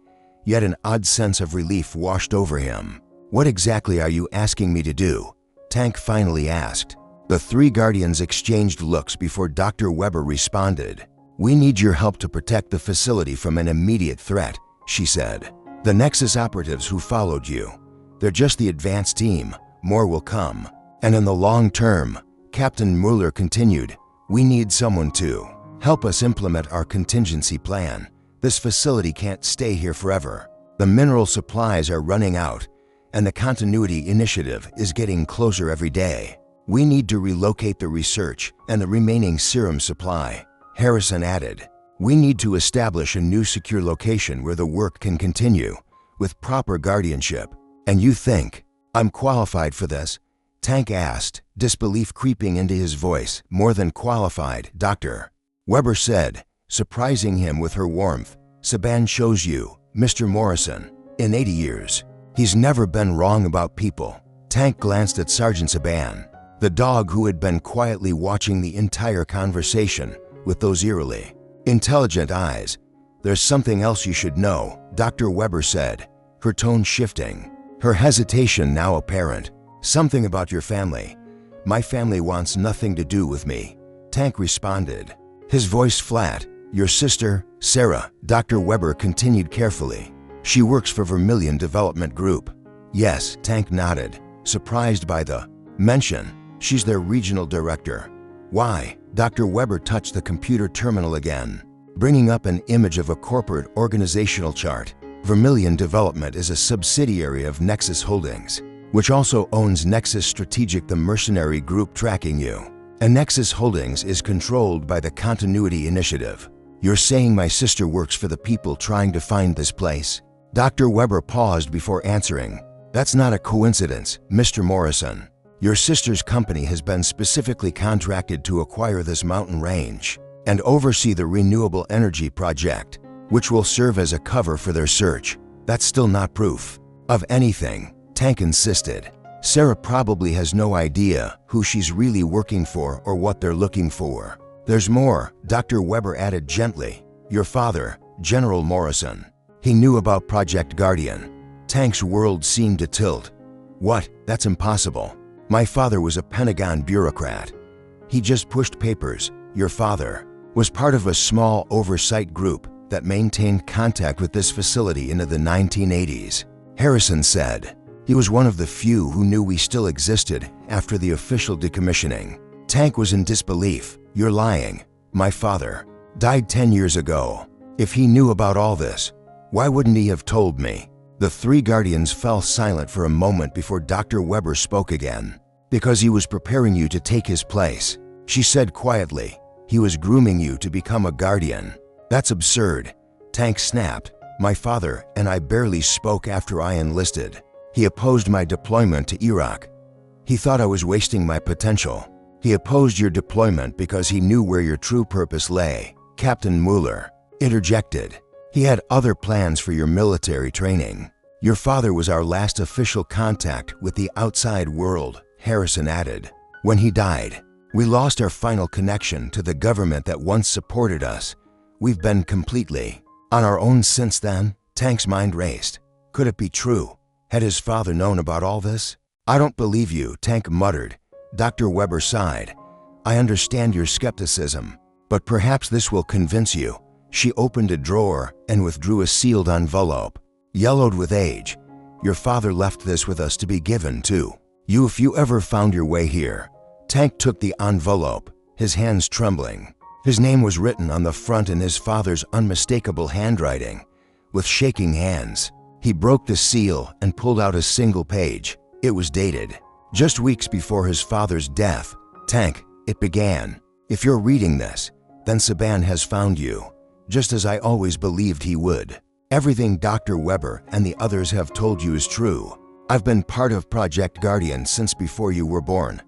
yet an odd sense of relief washed over him. What exactly are you asking me to do? Tank finally asked. The three Guardians exchanged looks before Dr. Weber responded. We need your help to protect the facility from an immediate threat, she said. The Nexus operatives who followed you, They're just the advanced team. More will come. And in the long term, Captain Mueller continued, we need someone to help us implement our contingency plan. This facility can't stay here forever. The mineral supplies are running out, and the continuity initiative is getting closer every day. We need to relocate the research and the remaining serum supply. Harrison added, we need to establish a new secure location where the work can continue with proper guardianship. And you think I'm qualified for this? Tank asked, disbelief creeping into his voice. More than qualified, Doctor. Weber said, surprising him with her warmth. Saban shows you, Mr. Morrison. In 80 years, he's never been wrong about people. Tank glanced at Sergeant Saban, the dog who had been quietly watching the entire conversation with those eerily intelligent eyes. There's something else you should know, Dr. Weber said, her tone shifting, her hesitation now apparent. Something about your family. My family wants nothing to do with me, Tank responded, his voice flat. Your sister, Sarah, Dr. Weber continued carefully. She works for Vermilion Development Group. Yes, Tank nodded, surprised by the mention. She's their regional director. Why? Dr. Weber touched the computer terminal again, bringing up an image of a corporate organizational chart. Vermilion Development is a subsidiary of Nexus Holdings, which also owns Nexus Strategic, the mercenary group tracking you. And Nexus Holdings is controlled by the Continuity Initiative. You're saying my sister works for the people trying to find this place? Dr. Weber paused before answering. That's not a coincidence, Mr. Morrison. Your sister's company has been specifically contracted to acquire this mountain range and oversee the renewable energy project, which will serve as a cover for their search. That's still not proof of anything, Tank insisted. Sarah probably has no idea who she's really working for or what they're looking for. There's more, Dr. Weber added gently. Your father, General Morrison. He knew about Project Guardian. Tank's world seemed to tilt. What? That's impossible. My father was a Pentagon bureaucrat. He just pushed papers. Your father was part of a small oversight group that maintained contact with this facility into the 1980s. Harrison said. He was one of the few who knew we still existed after the official decommissioning. Tank was in disbelief. You're lying. My father died 10 years ago. If he knew about all this, why wouldn't he have told me? The three guardians fell silent for a moment before Dr. Weber spoke again. Because he was preparing you to take his place, she said quietly. He was grooming you to become a guardian. That's absurd. Tank snapped. My father and I barely spoke after I enlisted. He opposed my deployment to Iraq. He thought I was wasting my potential. He opposed your deployment because he knew where your true purpose lay, Captain Mueller interjected. He had other plans for your military training. Your father was our last official contact with the outside world, Harrison added. When he died, we lost our final connection to the government that once supported us. We've been completely on our own since then. Tank's mind raced. Could it be true? Had his father known about all this? I don't believe you, Tank muttered. Dr. Weber sighed. I understand your skepticism, but perhaps this will convince you. She opened a drawer and withdrew a sealed envelope, yellowed with age. Your father left this with us to be given to you if you ever found your way here. Tank took the envelope, his hands trembling. His name was written on the front in his father's unmistakable handwriting. With shaking hands, he broke the seal and pulled out a single page. It was dated just weeks before his father's death. Tank, it began. If you're reading this, then Saban has found you, just as I always believed he would. Everything Dr. Weber and the others have told you is true. I've been part of Project Guardian since before you were born.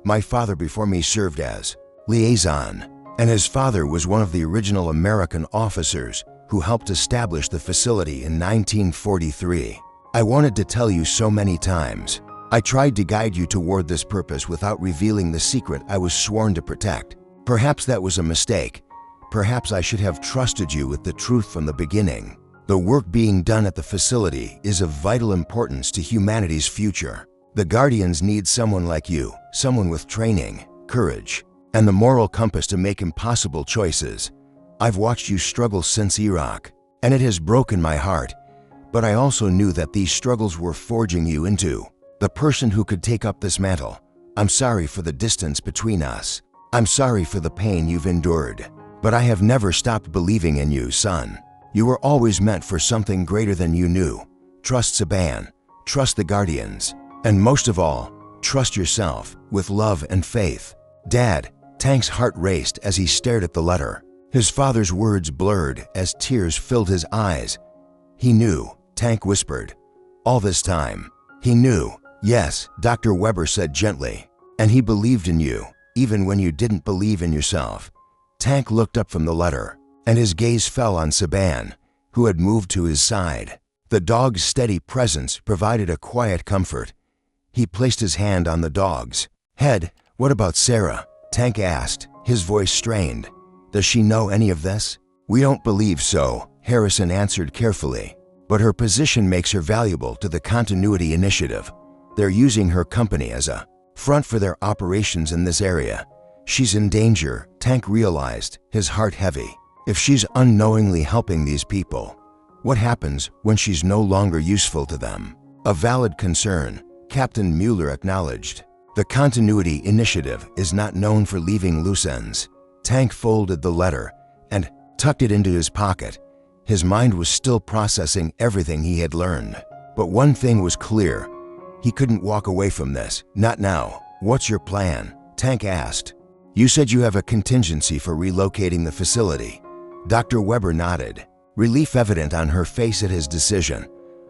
My father before me served as liaison, and his father was one of the original American officers who helped establish the facility in 1943. I wanted to tell you so many times. I tried to guide you toward this purpose without revealing the secret I was sworn to protect. Perhaps that was a mistake. Perhaps I should have trusted you with the truth from the beginning. The work being done at the facility is of vital importance to humanity's future. The Guardians need someone like you, someone with training, courage, and the moral compass to make impossible choices. I've watched you struggle since Iraq, and it has broken my heart. But I also knew that these struggles were forging you into the person who could take up this mantle. I'm sorry for the distance between us. I'm sorry for the pain you've endured. But I have never stopped believing in you, son. You were always meant for something greater than you knew. Trust Saban. Trust the Guardians. And most of all, trust yourself with love and faith. Dad, Tank's heart raced as he stared at the letter. His father's words blurred as tears filled his eyes. He knew, Tank whispered. All this time, he knew. Yes, Dr. Weber said gently. And he believed in you, even when you didn't believe in yourself. Tank looked up from the letter, and his gaze fell on Saban, who had moved to his side. The dog's steady presence provided a quiet comfort. He placed his hand on the dog's head. What about Sarah? Tank asked, his voice strained. Does she know any of this? We don't believe so, Harrison answered carefully. But her position makes her valuable to the Continuity Initiative. They're using her company as a front for their operations in this area. She's in danger, Tank realized, his heart heavy. If she's unknowingly helping these people, what happens when she's no longer useful to them? A valid concern, Captain Mueller acknowledged. The Continuity Initiative is not known for leaving loose ends. Tank folded the letter and tucked it into his pocket. His mind was still processing everything he had learned. But one thing was clear. He couldn't walk away from this. Not now. What's your plan? Tank asked. You said you have a contingency for relocating the facility. Dr. Weber nodded, relief evident on her face at his decision.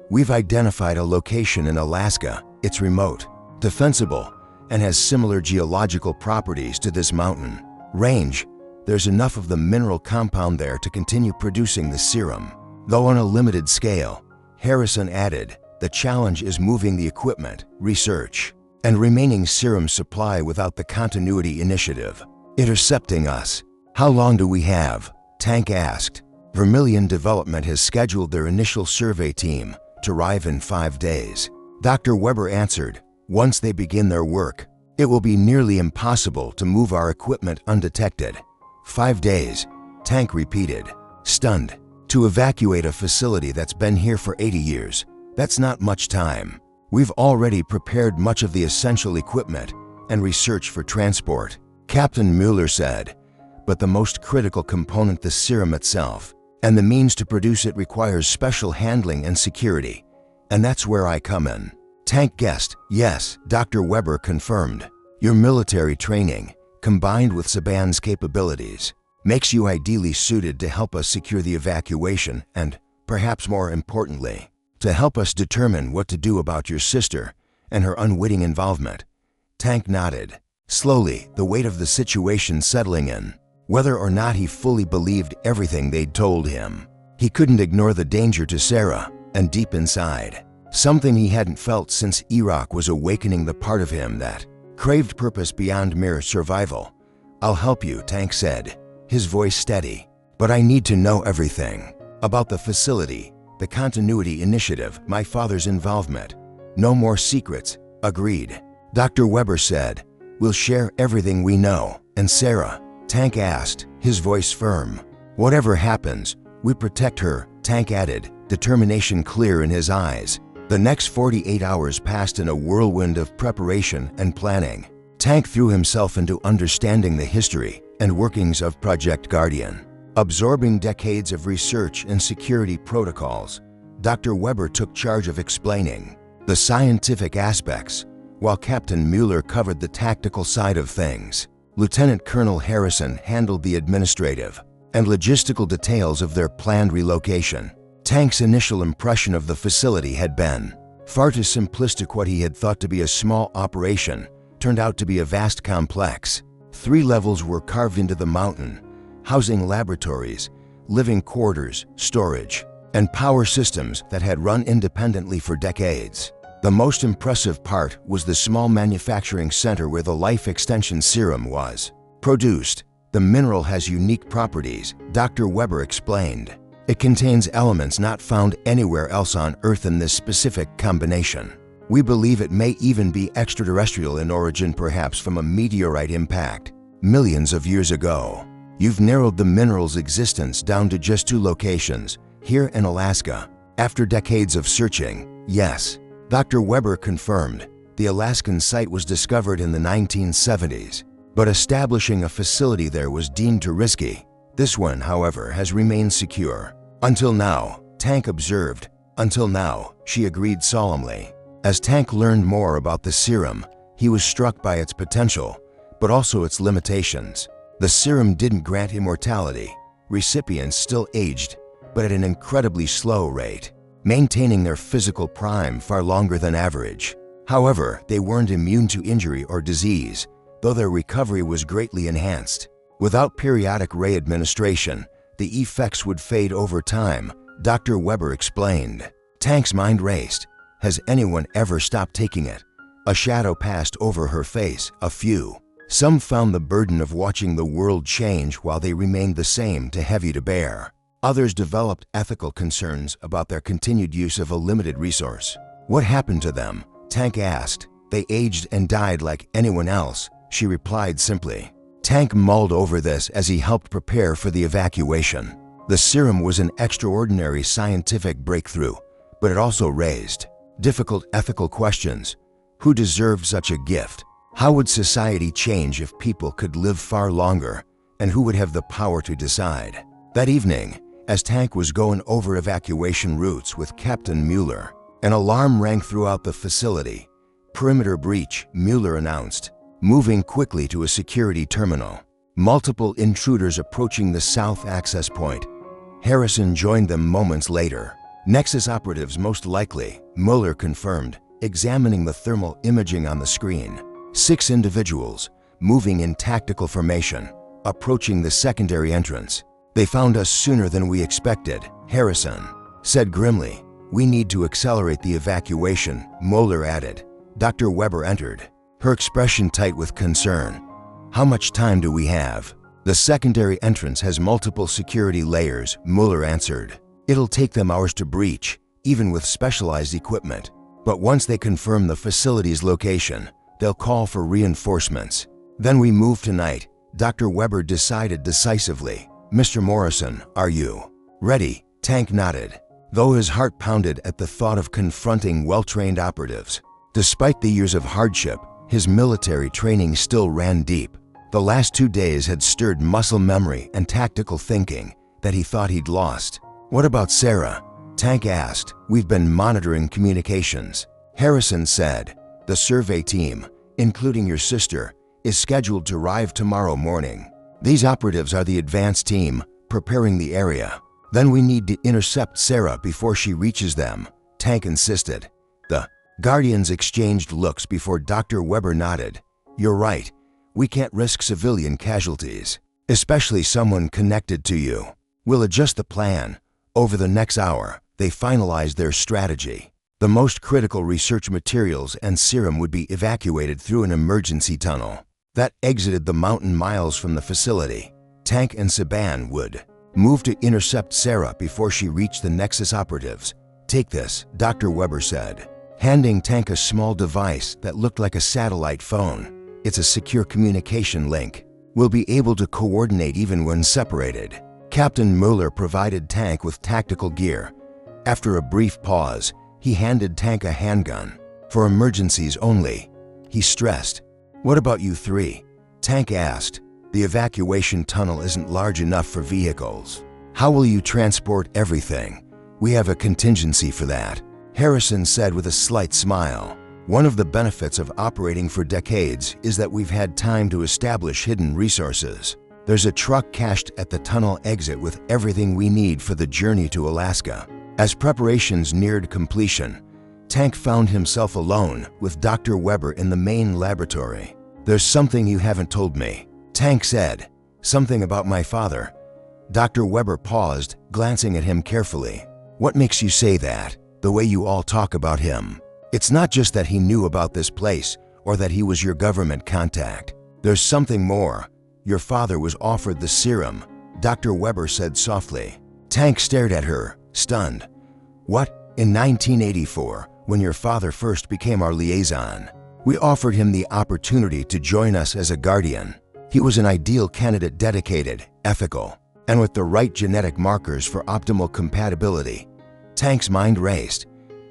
We've identified a location in Alaska. It's remote, defensible, and has similar geological properties to this mountain range. There's enough of the mineral compound there to continue producing the serum. Though on a limited scale, Harrison added, the challenge is moving the equipment, research, and remaining serum supply without the Continuity Initiative intercepting us. How long do we have? Tank asked. Vermilion Development has scheduled their initial survey team to arrive in 5 days. Dr. Weber answered, once they begin their work, it will be nearly impossible to move our equipment undetected. 5 days, Tank repeated, stunned. To evacuate a facility that's been here for 80 years, that's not much time. We've already prepared much of the essential equipment and research for transport, Captain Mueller said. But the most critical component, the serum itself, and the means to produce it requires special handling and security. And that's where I come in. Tank guessed. Yes, Dr. Weber confirmed. Your military training, combined with Saban's capabilities, makes you ideally suited to help us secure the evacuation and, perhaps more importantly, to help us determine what to do about your sister and her unwitting involvement. Tank nodded, slowly, the weight of the situation settling in. Whether or not he fully believed everything they'd told him, he couldn't ignore the danger to Sarah, and deep inside, something he hadn't felt since Iraq was awakening the part of him that craved purpose beyond mere survival. I'll help you, Tank said, his voice steady. But I need to know everything. About the facility, the Continuity Initiative, my father's involvement. No more secrets. Agreed. Dr. Weber said, we'll share everything we know. And Sarah? Tank asked, his voice firm. Whatever happens, we protect her, Tank added, determination clear in his eyes. The next 48 hours passed in a whirlwind of preparation and planning. Tank threw himself into understanding the history and workings of Project Guardian. Absorbing decades of research and security protocols, Dr. Weber took charge of explaining the scientific aspects, while Captain Mueller covered the tactical side of things. Lieutenant Colonel Harrison handled the administrative and logistical details of their planned relocation. Tank's initial impression of the facility had been far too simplistic. What he had thought to be a small operation turned out to be a vast complex. 3 levels were carved into the mountain, housing laboratories, living quarters, storage, and power systems that had run independently for decades. The most impressive part was the small manufacturing center where the life extension serum was produced. The mineral has unique properties, Dr. Weber explained. It contains elements not found anywhere else on Earth in this specific combination. We believe it may even be extraterrestrial in origin, perhaps from a meteorite impact millions of years ago. You've narrowed the mineral's existence down to just 2 locations, here in Alaska. After decades of searching, yes, Dr. Weber confirmed the Alaskan site was discovered in the 1970s, but establishing a facility there was deemed too risky. This one, however, has remained secure. Until now, Tank observed. Until now, she agreed solemnly. As Tank learned more about the serum, he was struck by its potential, but also its limitations. The serum didn't grant immortality. Recipients still aged, but at an incredibly slow rate, maintaining their physical prime far longer than average. However, they weren't immune to injury or disease, though their recovery was greatly enhanced. Without periodic re-administration, the effects would fade over time, Dr. Weber explained. Tank's mind raced. Has anyone ever stopped taking it? A shadow passed over her face, a few. Some found the burden of watching the world change while they remained the same too heavy to bear. Others developed ethical concerns about their continued use of a limited resource. What happened to them? Tank asked. They aged and died like anyone else, she replied simply. Tank mulled over this as he helped prepare for the evacuation. The serum was an extraordinary scientific breakthrough, but it also raised difficult ethical questions. Who deserved such a gift? How would society change if people could live far longer? And who would have the power to decide? That evening, as Tank was going over evacuation routes with Captain Mueller, an alarm rang throughout the facility. Perimeter breach, Mueller announced, moving quickly to a security terminal. Multiple intruders approaching the south access point. Harrison joined them moments later. Nexus operatives most likely, Mueller confirmed, examining the thermal imaging on the screen. 6 individuals, moving in tactical formation, approaching the secondary entrance. They found us sooner than we expected, Harrison said grimly. We need to accelerate the evacuation, Mueller added. Dr. Weber entered, her expression tight with concern. How much time do we have? The secondary entrance has multiple security layers, Mueller answered. It'll take them hours to breach, even with specialized equipment. But once they confirm the facility's location, they'll call for reinforcements. Then we move tonight, Dr. Weber decided decisively. Mr. Morrison, are you ready? Tank nodded, though his heart pounded at the thought of confronting well-trained operatives. Despite the years of hardship, his military training still ran deep. The last 2 days had stirred muscle memory and tactical thinking that he thought he'd lost. What about Sarah? Tank asked. We've been monitoring communications, Harrison said. The survey team, including your sister, is scheduled to arrive tomorrow morning. These operatives are the advance team, preparing the area. Then we need to intercept Sarah before she reaches them, Tank insisted. The Guardians exchanged looks before Dr. Weber nodded. You're right. We can't risk civilian casualties, especially someone connected to you. We'll adjust the plan. Over the next hour, they finalized their strategy. The most critical research materials and serum would be evacuated through an emergency tunnel that exited the mountain miles from the facility. Tank and Saban would move to intercept Sarah before she reached the Nexus operatives. Take this, Dr. Weber said, handing Tank a small device that looked like a satellite phone. It's a secure communication link. We'll be able to coordinate even when separated. Captain Mueller provided Tank with tactical gear. After a brief pause, he handed Tank a handgun. For emergencies only, he stressed. What about you 3? Tank asked. The evacuation tunnel isn't large enough for vehicles. How will you transport everything? We have a contingency for that, Harrison said with a slight smile. One of the benefits of operating for decades is that we've had time to establish hidden resources. There's a truck cached at the tunnel exit with everything we need for the journey to Alaska. As preparations neared completion, Tank found himself alone with Dr. Weber in the main laboratory. There's something you haven't told me, Tank said. Something about my father. Dr. Weber paused, glancing at him carefully. What makes you say that? The way you all talk about him. It's not just that he knew about this place or that he was your government contact. There's something more. Your father was offered the serum, Dr. Weber said softly. Tank stared at her, stunned. What? In 1984, when your father first became our liaison, we offered him the opportunity to join us as a guardian. He was an ideal candidate, dedicated, ethical, and with the right genetic markers for optimal compatibility. Tank's mind raced,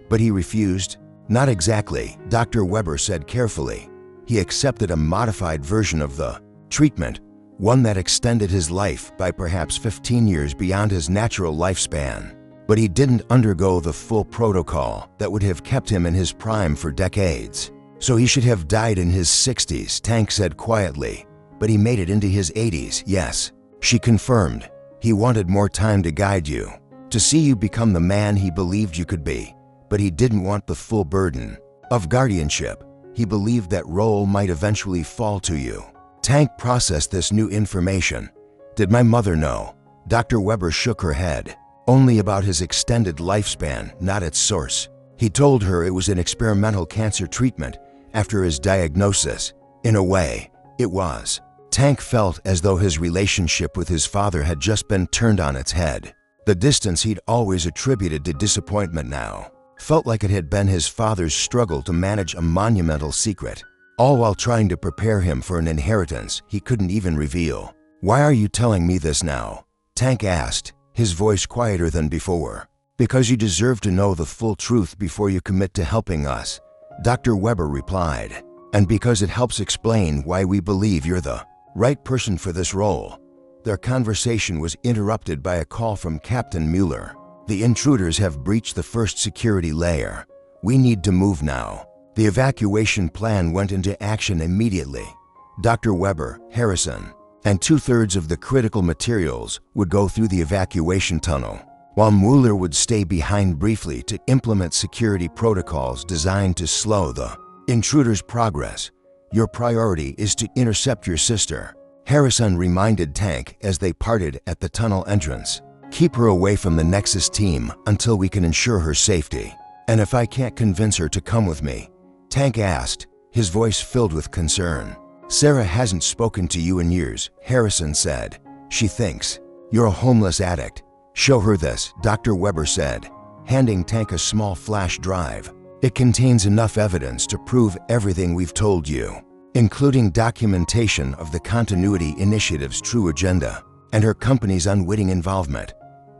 but he refused. Not exactly, Dr. Weber said carefully. He accepted a modified version of the treatment, one that extended his life by perhaps 15 years beyond his natural lifespan. But he didn't undergo the full protocol that would have kept him in his prime for decades. So he should have died in his 60s, Tank said quietly. But he made it into his 80s, yes, she confirmed. He wanted more time to guide you, to see you become the man he believed you could be. But he didn't want the full burden of guardianship. He believed that role might eventually fall to you. Tank processed this new information. Did my mother know? Dr. Weber shook her head. Only about his extended lifespan, not its source. He told her it was an experimental cancer treatment after his diagnosis. In a way, it was. Tank felt as though his relationship with his father had just been turned on its head. The distance he'd always attributed to disappointment now felt like it had been his father's struggle to manage a monumental secret, all while trying to prepare him for an inheritance he couldn't even reveal. Why are you telling me this now? Tank asked, his voice quieter than before. Because you deserve to know the full truth before you commit to helping us, Dr. Weber replied. And because it helps explain why we believe you're the right person for this role. Their conversation was interrupted by a call from Captain Mueller. The intruders have breached the first security layer. We need to move now. The evacuation plan went into action immediately. Dr. Weber, Harrison, and 2/3 of the critical materials would go through the evacuation tunnel, while Mueller would stay behind briefly to implement security protocols designed to slow the intruders' progress. Your priority is to intercept your sister, Harrison reminded Tank as they parted at the tunnel entrance. Keep her away from the Nexus team until we can ensure her safety. And if I can't convince her to come with me? Tank asked, his voice filled with concern. Sarah hasn't spoken to you in years, Harrison said. She thinks you're a homeless addict. Show her this, Dr. Weber said, handing Tank a small flash drive. It contains enough evidence to prove everything we've told you, including documentation of the Continuity Initiative's true agenda and her company's unwitting involvement.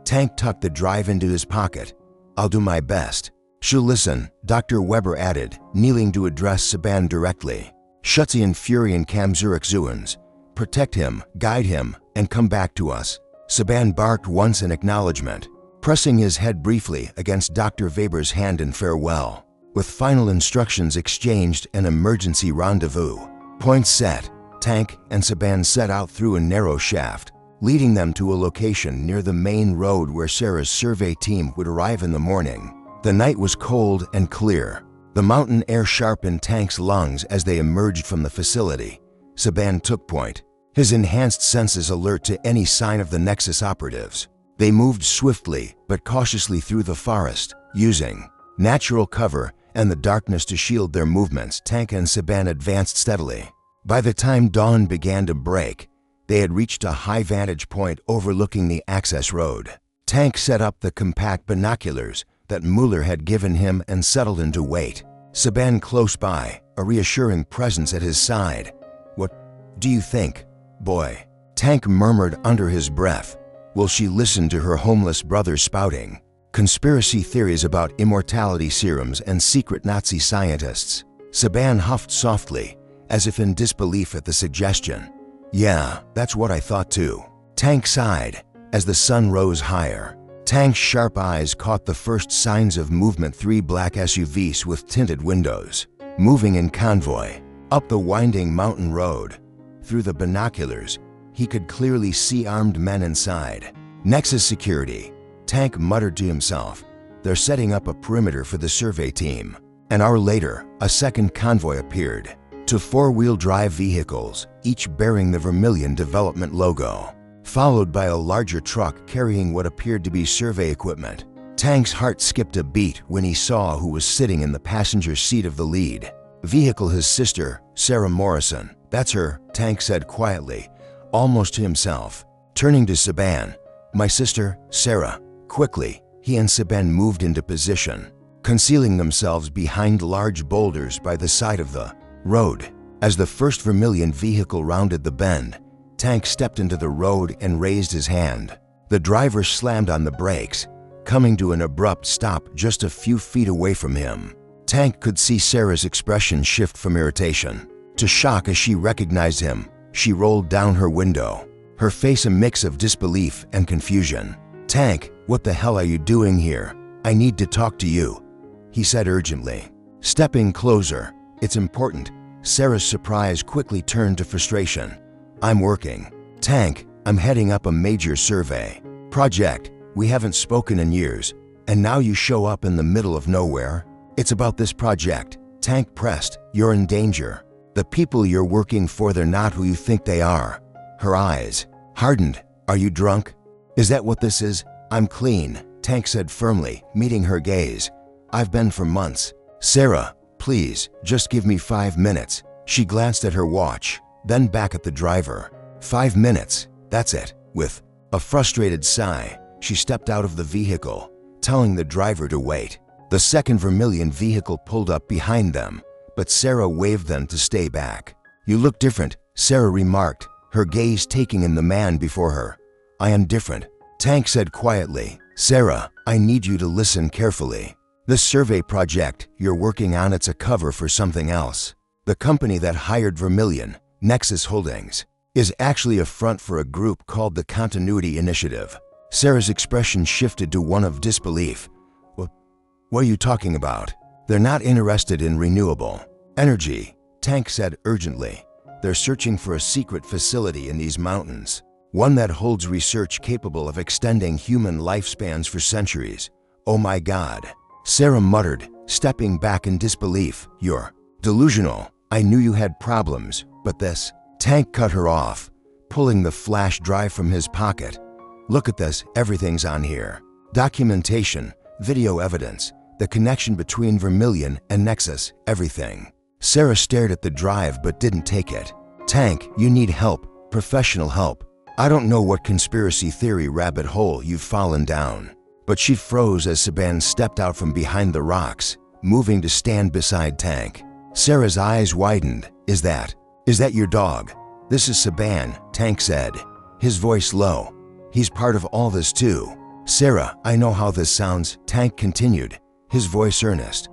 Tank tucked the drive into his pocket. I'll do my best. She'll listen, Dr. Weber added, kneeling to address Saban directly. Shutzi and Fury and Kamzurek Zuans. Protect him, guide him, and come back to us. Saban barked once in acknowledgement, pressing his head briefly against Dr. Weber's hand in farewell. With final instructions exchanged, an emergency rendezvous point set, Tank and Saban set out through a narrow shaft, leading them to a location near the main road where Sarah's survey team would arrive in the morning. The night was cold and clear. The mountain air sharpened Tank's lungs as they emerged from the facility. Saban took point, his enhanced senses alert to any sign of the Nexus operatives. They moved swiftly but cautiously through the forest, using natural cover and the darkness to shield their movements. Tank and Saban advanced steadily. By the time dawn began to break, they had reached a high vantage point overlooking the access road. Tank set up the compact binoculars that Mueller had given him and settled into wait. Saban close by, a reassuring presence at his side. What do you think, boy? Tank murmured under his breath. Will she listen to her homeless brother spouting conspiracy theories about immortality serums and secret Nazi scientists? Saban huffed softly, as if in disbelief at the suggestion. Yeah, that's what I thought too. Tank sighed as the sun rose higher. Tank's sharp eyes caught the first signs of movement. 3 black SUVs with tinted windows, moving in convoy, up the winding mountain road. Through the binoculars, he could clearly see armed men inside. Nexus security, Tank muttered to himself. They're setting up a perimeter for the survey team. An hour later, a second convoy appeared. 2 4-wheel drive vehicles, each bearing the Vermilion Development logo, followed by a larger truck carrying what appeared to be survey equipment. Tank's heart skipped a beat when he saw who was sitting in the passenger seat of the lead vehicle. His sister, Sarah Morrison. That's her, Tank said quietly, almost to himself. Turning to Saban, my sister, Sarah. Quickly, he and Saban moved into position, concealing themselves behind large boulders by the side of the road. As the first Vermilion vehicle rounded the bend, Tank stepped into the road and raised his hand. The driver slammed on the brakes, coming to an abrupt stop just a few feet away from him. Tank could see Sarah's expression shift from irritation to shock as she recognized him. She rolled down her window, her face a mix of disbelief and confusion. "Tank, what the hell are you doing here? I need to talk to you," he said urgently. Stepping closer, "It's important." Sarah's surprise quickly turned to frustration. "I'm working. Tank, I'm heading up a major survey project. We haven't spoken in years, and now you show up in the middle of nowhere." "It's about this project," Tank pressed. "You're in danger. The people you're working for, they're not who you think they are." Her eyes hardened. "Are you drunk? Is that what this is?" "I'm clean," Tank said firmly, meeting her gaze. "I've been for months." "Sarah, please, just give me 5 minutes." She glanced at her watch, then back at the driver. 5 minutes, that's it. With a frustrated sigh, she stepped out of the vehicle, telling the driver to wait. The second Vermilion vehicle pulled up behind them, but Sarah waved them to stay back. "You look different," Sarah remarked, her gaze taking in the man before her. "I am different," Tank said quietly. "Sarah, I need you to listen carefully. This survey project you're working on, it's a cover for something else. The company that hired Vermilion, Nexus Holdings, is actually a front for a group called the Continuity Initiative." Sarah's expression shifted to one of disbelief. What are you talking about?" "They're not interested in renewable energy," Tank said urgently. "They're searching for a secret facility in these mountains, one that holds research capable of extending human lifespans for centuries." "Oh my God," Sarah muttered, stepping back in disbelief. "You're delusional. I knew you had problems, but this..." Tank cut her off, pulling the flash drive from his pocket. "Look at this, everything's on here. Documentation, video evidence, the connection between Vermilion and Nexus, everything." Sarah stared at the drive but didn't take it. "Tank, you need help, professional help. I don't know what conspiracy theory rabbit hole you've fallen down." But she froze as Saban stepped out from behind the rocks, moving to stand beside Tank. Sarah's eyes widened. Is that your dog?" "This is Saban," Tank said, his voice low. "He's part of all this too." "Sarah, I know how this sounds," Tank continued, his voice earnest.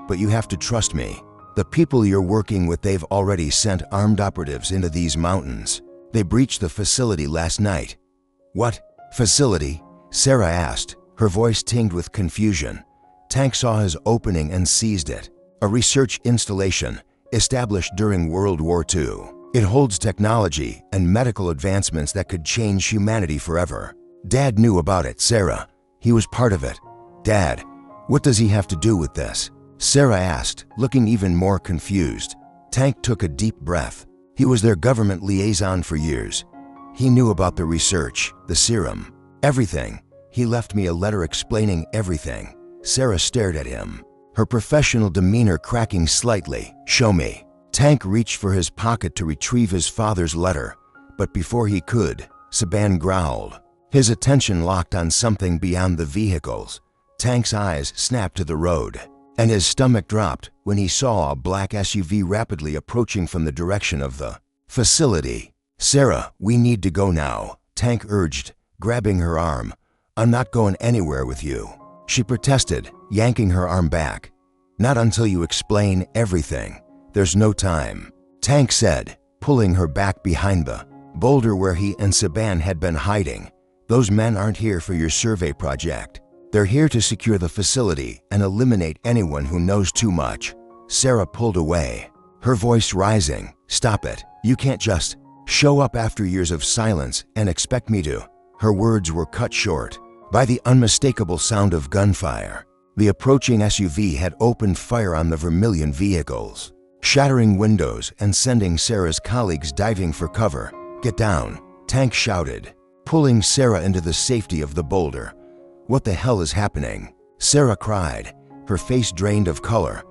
"But you have to trust me. The people you're working with, they've already sent armed operatives into these mountains. They breached the facility last night." "What facility?" Sarah asked, her voice tinged with confusion. Tank saw his opening and seized it. "A research installation established during World War II. It holds technology and medical advancements that could change humanity forever." "Dad knew about it, Sarah. He was part of it." "Dad, what does he have to do with this?" Sarah asked, looking even more confused. Tank took a deep breath. He was their government liaison for years. He knew about the research, the serum, everything. "He left me a letter explaining everything." Sarah stared at him, her professional demeanor cracking slightly. "Show me." Tank reached for his pocket to retrieve his father's letter, but before he could, Saban growled. His attention locked on something beyond the vehicles. Tank's eyes snapped to the road, and his stomach dropped when he saw a black SUV rapidly approaching from the direction of the facility. "Sarah, we need to go now," Tank urged, grabbing her arm. "I'm not going anywhere with you." She protested, yanking her arm back. "Not until you explain everything. There's no time," Tank said, pulling her back behind the boulder where he and Saban had been hiding. "Those men aren't here for your survey project. They're here to secure the facility and eliminate anyone who knows too much." Sarah pulled away, her voice rising. "Stop it. You can't just show up after years of silence and expect me to." Her words were cut short by the unmistakable sound of gunfire. The approaching SUV had opened fire on the Vermilion vehicles, shattering windows and sending Sarah's colleagues diving for cover. "Get down," Tank shouted, pulling Sarah into the safety of the boulder. "What the hell is happening?" Sarah cried, her face drained of color.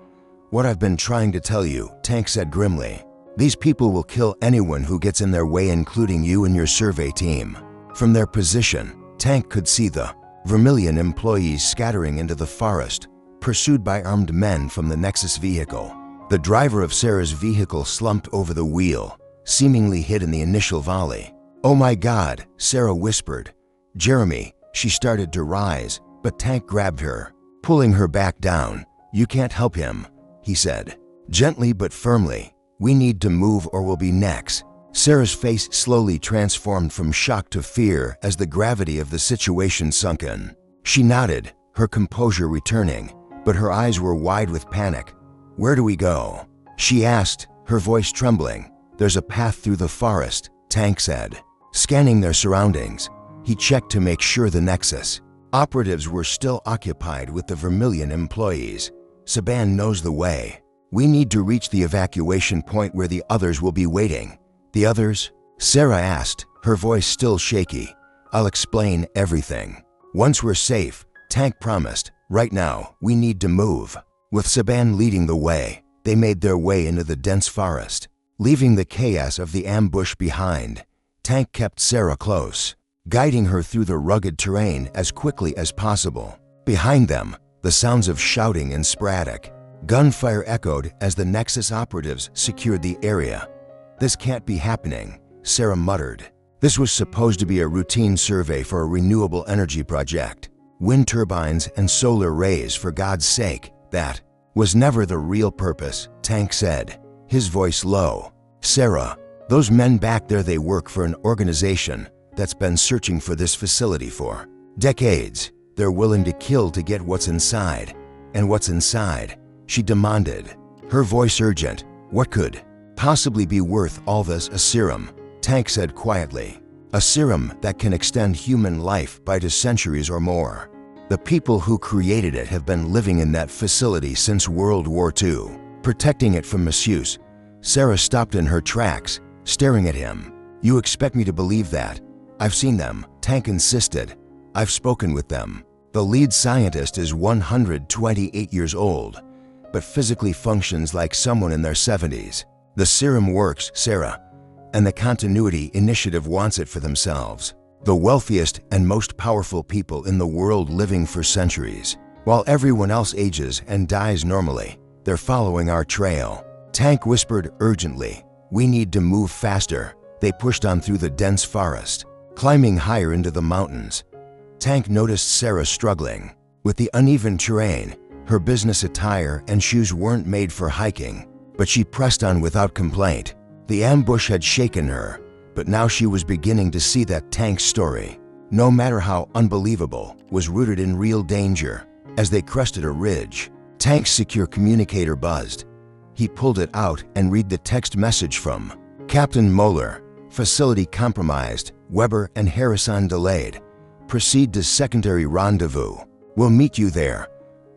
"What I've been trying to tell you," Tank said grimly. "These people will kill anyone who gets in their way, including you and your survey team." From their position, Tank could see the Vermilion employees scattering into the forest, pursued by armed men from the Nexus vehicle. The driver of Sarah's vehicle slumped over the wheel, seemingly hit in the initial volley. "Oh my God," Sarah whispered. "Jeremy." She started to rise, But Tank grabbed her, pulling her back down. "You can't help him," he said, gently but firmly. "We need to move or we'll be next." Sarah's face slowly transformed from shock to fear as the gravity of the situation sunk in. She nodded, her composure returning, but her eyes were wide with panic. "Where do we go?" she asked, her voice trembling. "There's a path through the forest," Tank said. Scanning their surroundings, he checked to make sure the Nexus operatives were still occupied with the Vermilion employees. "Saban knows the way. We need to reach the evacuation point where the others will be waiting." "The others?" Sarah asked, her voice still shaky. "I'll explain everything. Once we're safe," Tank promised. "Right now, we need to move." With Saban leading the way, they made their way into the dense forest. Leaving the chaos of the ambush behind, Tank kept Sarah close, guiding her through the rugged terrain as quickly as possible. Behind them, the sounds of shouting and sporadic gunfire echoed as the Nexus operatives secured the area. "This can't be happening," Sarah muttered. This was supposed to be a routine survey for a renewable energy project. Wind turbines and solar rays, for God's sake. "That was never the real purpose," Tank said, his voice low. "Sarah, those men back there, they work for an organization that's been searching for this facility for decades. They're willing to kill to get what's inside." "And what's inside?" she demanded, her voice urgent. "What could possibly be worth all this?" "A serum," Tank said quietly. "A serum that can extend human life by to centuries or more. The people who created it have been living in that facility since World War II, protecting it from misuse." Sarah stopped in her tracks, staring at him. "You expect me to believe that?" "I've seen them," Tank insisted. "I've spoken with them. The lead scientist is 128 years old, but physically functions like someone in their 70s. The serum works, Sarah, and the Continuity Initiative wants it for themselves. The wealthiest and most powerful people in the world living for centuries. While everyone else ages and dies normally, they're following our trail." Tank whispered urgently, "We need to move faster." They pushed on through the dense forest, climbing higher into the mountains. Tank noticed Sarah struggling with the uneven terrain. Her business attire and shoes weren't made for hiking, but she pressed on without complaint. The ambush had shaken her, but now she was beginning to see that Tank's story, no matter how unbelievable, was rooted in real danger. As they crested a ridge, Tank's secure communicator buzzed. He pulled it out and read the text message from Captain Moeller. "Facility compromised. Weber and Harrison delayed. Proceed to secondary rendezvous. We'll meet you there."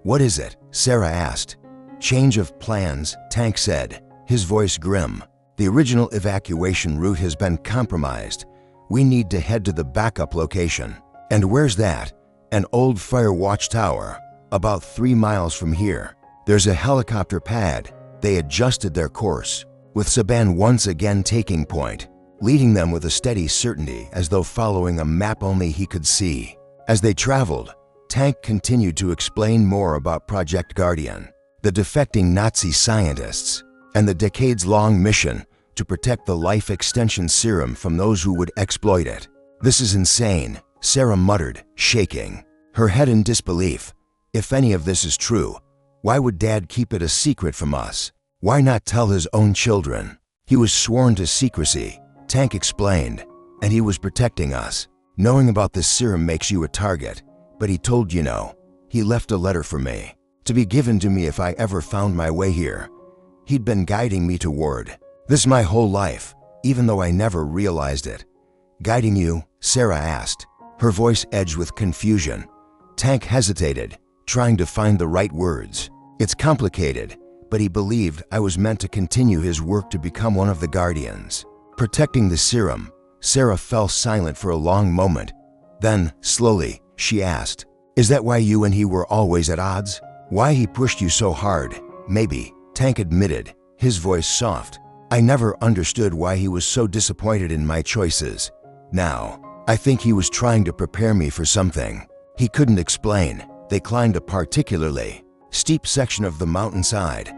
"What is it?" Sarah asked. "Change of plans," Tank said, his voice grim. "The original evacuation route has been compromised. We need to head to the backup location." "And where's that?" "An old fire watchtower, about 3 miles from here. There's a helicopter pad." They adjusted their course, with Saban once again taking point, leading them with a steady certainty as though following a map only he could see. As they traveled, Tank continued to explain more about Project Guardian, the defecting Nazi scientists, and the decades-long mission to protect the life extension serum from those who would exploit it. "This is insane," Sarah muttered, shaking, her head in disbelief. "If any of this is true, why would Dad keep it a secret from us? Why not tell his own children?" "He was sworn to secrecy," Tank explained, "and he was protecting us. Knowing about this serum makes you a target, but he told you no. He left a letter for me, to be given to me if I ever found my way here. He'd been guiding me toward this my whole life, even though I never realized it." "Guiding you?" Sarah asked, her voice edged with confusion. Tank hesitated, trying to find the right words. "It's complicated, but he believed I was meant to continue his work to become one of the Guardians. Protecting the serum." Sarah fell silent for a long moment. Then, slowly, she asked, "Is that why you and he were always at odds? Why he pushed you so hard?" "Maybe," Tank admitted, his voice soft. "I never understood why he was so disappointed in my choices. Now, I think he was trying to prepare me for something he couldn't explain." They climbed a particularly steep section of the mountainside.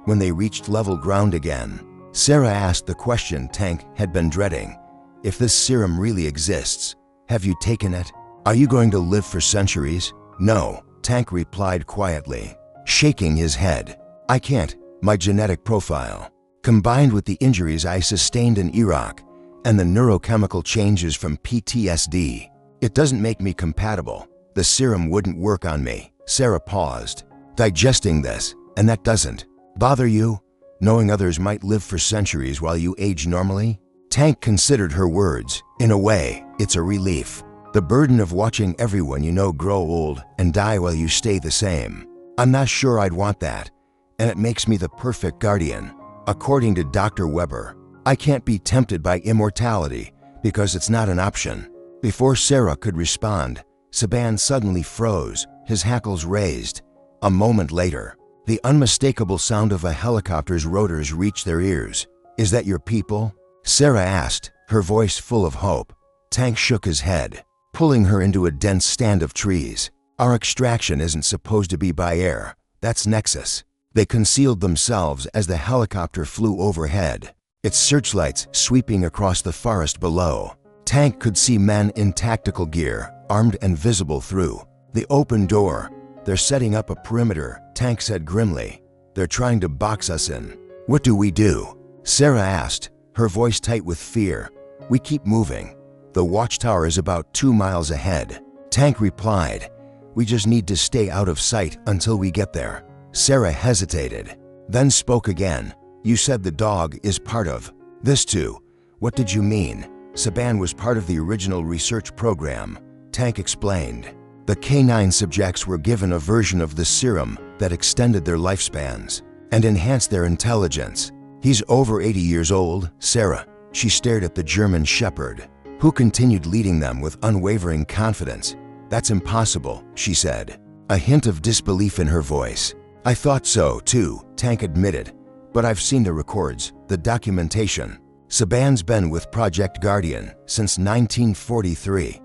When they reached level ground again, Sarah asked the question Tank had been dreading. "If this serum really exists, have you taken it? Are you going to live for centuries?" No, Tank replied quietly, shaking his head. I can't. My genetic profile, combined with the injuries I sustained in Iraq and the neurochemical changes from PTSD, it doesn't make me compatible. The serum wouldn't work on me. Sarah paused, digesting this. And that doesn't bother you, knowing others might live for centuries while you age normally? Tank considered her words. In a way, it's a relief. The burden of watching everyone you know grow old and die while you stay the same. I'm not sure I'd want that, and it makes me the perfect guardian. According to Dr. Weber, I can't be tempted by immortality because it's not an option. Before Sarah could respond, Saban suddenly froze, his hackles raised. A moment later, the unmistakable sound of a helicopter's rotors reached their ears. Is that your people? Sarah asked, her voice full of hope. Tank shook his head, pulling her into a dense stand of trees. Our extraction isn't supposed to be by air. That's Nexus. They concealed themselves as the helicopter flew overhead, its searchlights sweeping across the forest below. Tank could see men in tactical gear, armed and visible through the open door. They're setting up a perimeter, Tank said grimly. They're trying to box us in. What do we do? Sarah asked, her voice tight with fear. We keep moving. The watchtower is about 2 miles ahead. Tank replied, we just need to stay out of sight until we get there. Sarah hesitated, then spoke again. You said the dog is part of this too. What did you mean? Saban was part of the original research program, Tank explained. The canine subjects were given a version of the serum that extended their lifespans and enhanced their intelligence. He's over 80 years old, Sarah. She stared at the German shepherd, who continued leading them with unwavering confidence. That's impossible, she said, a hint of disbelief in her voice. I thought so too, Tank admitted, but I've seen the records, the documentation. Saban's been with Project Guardian since 1943.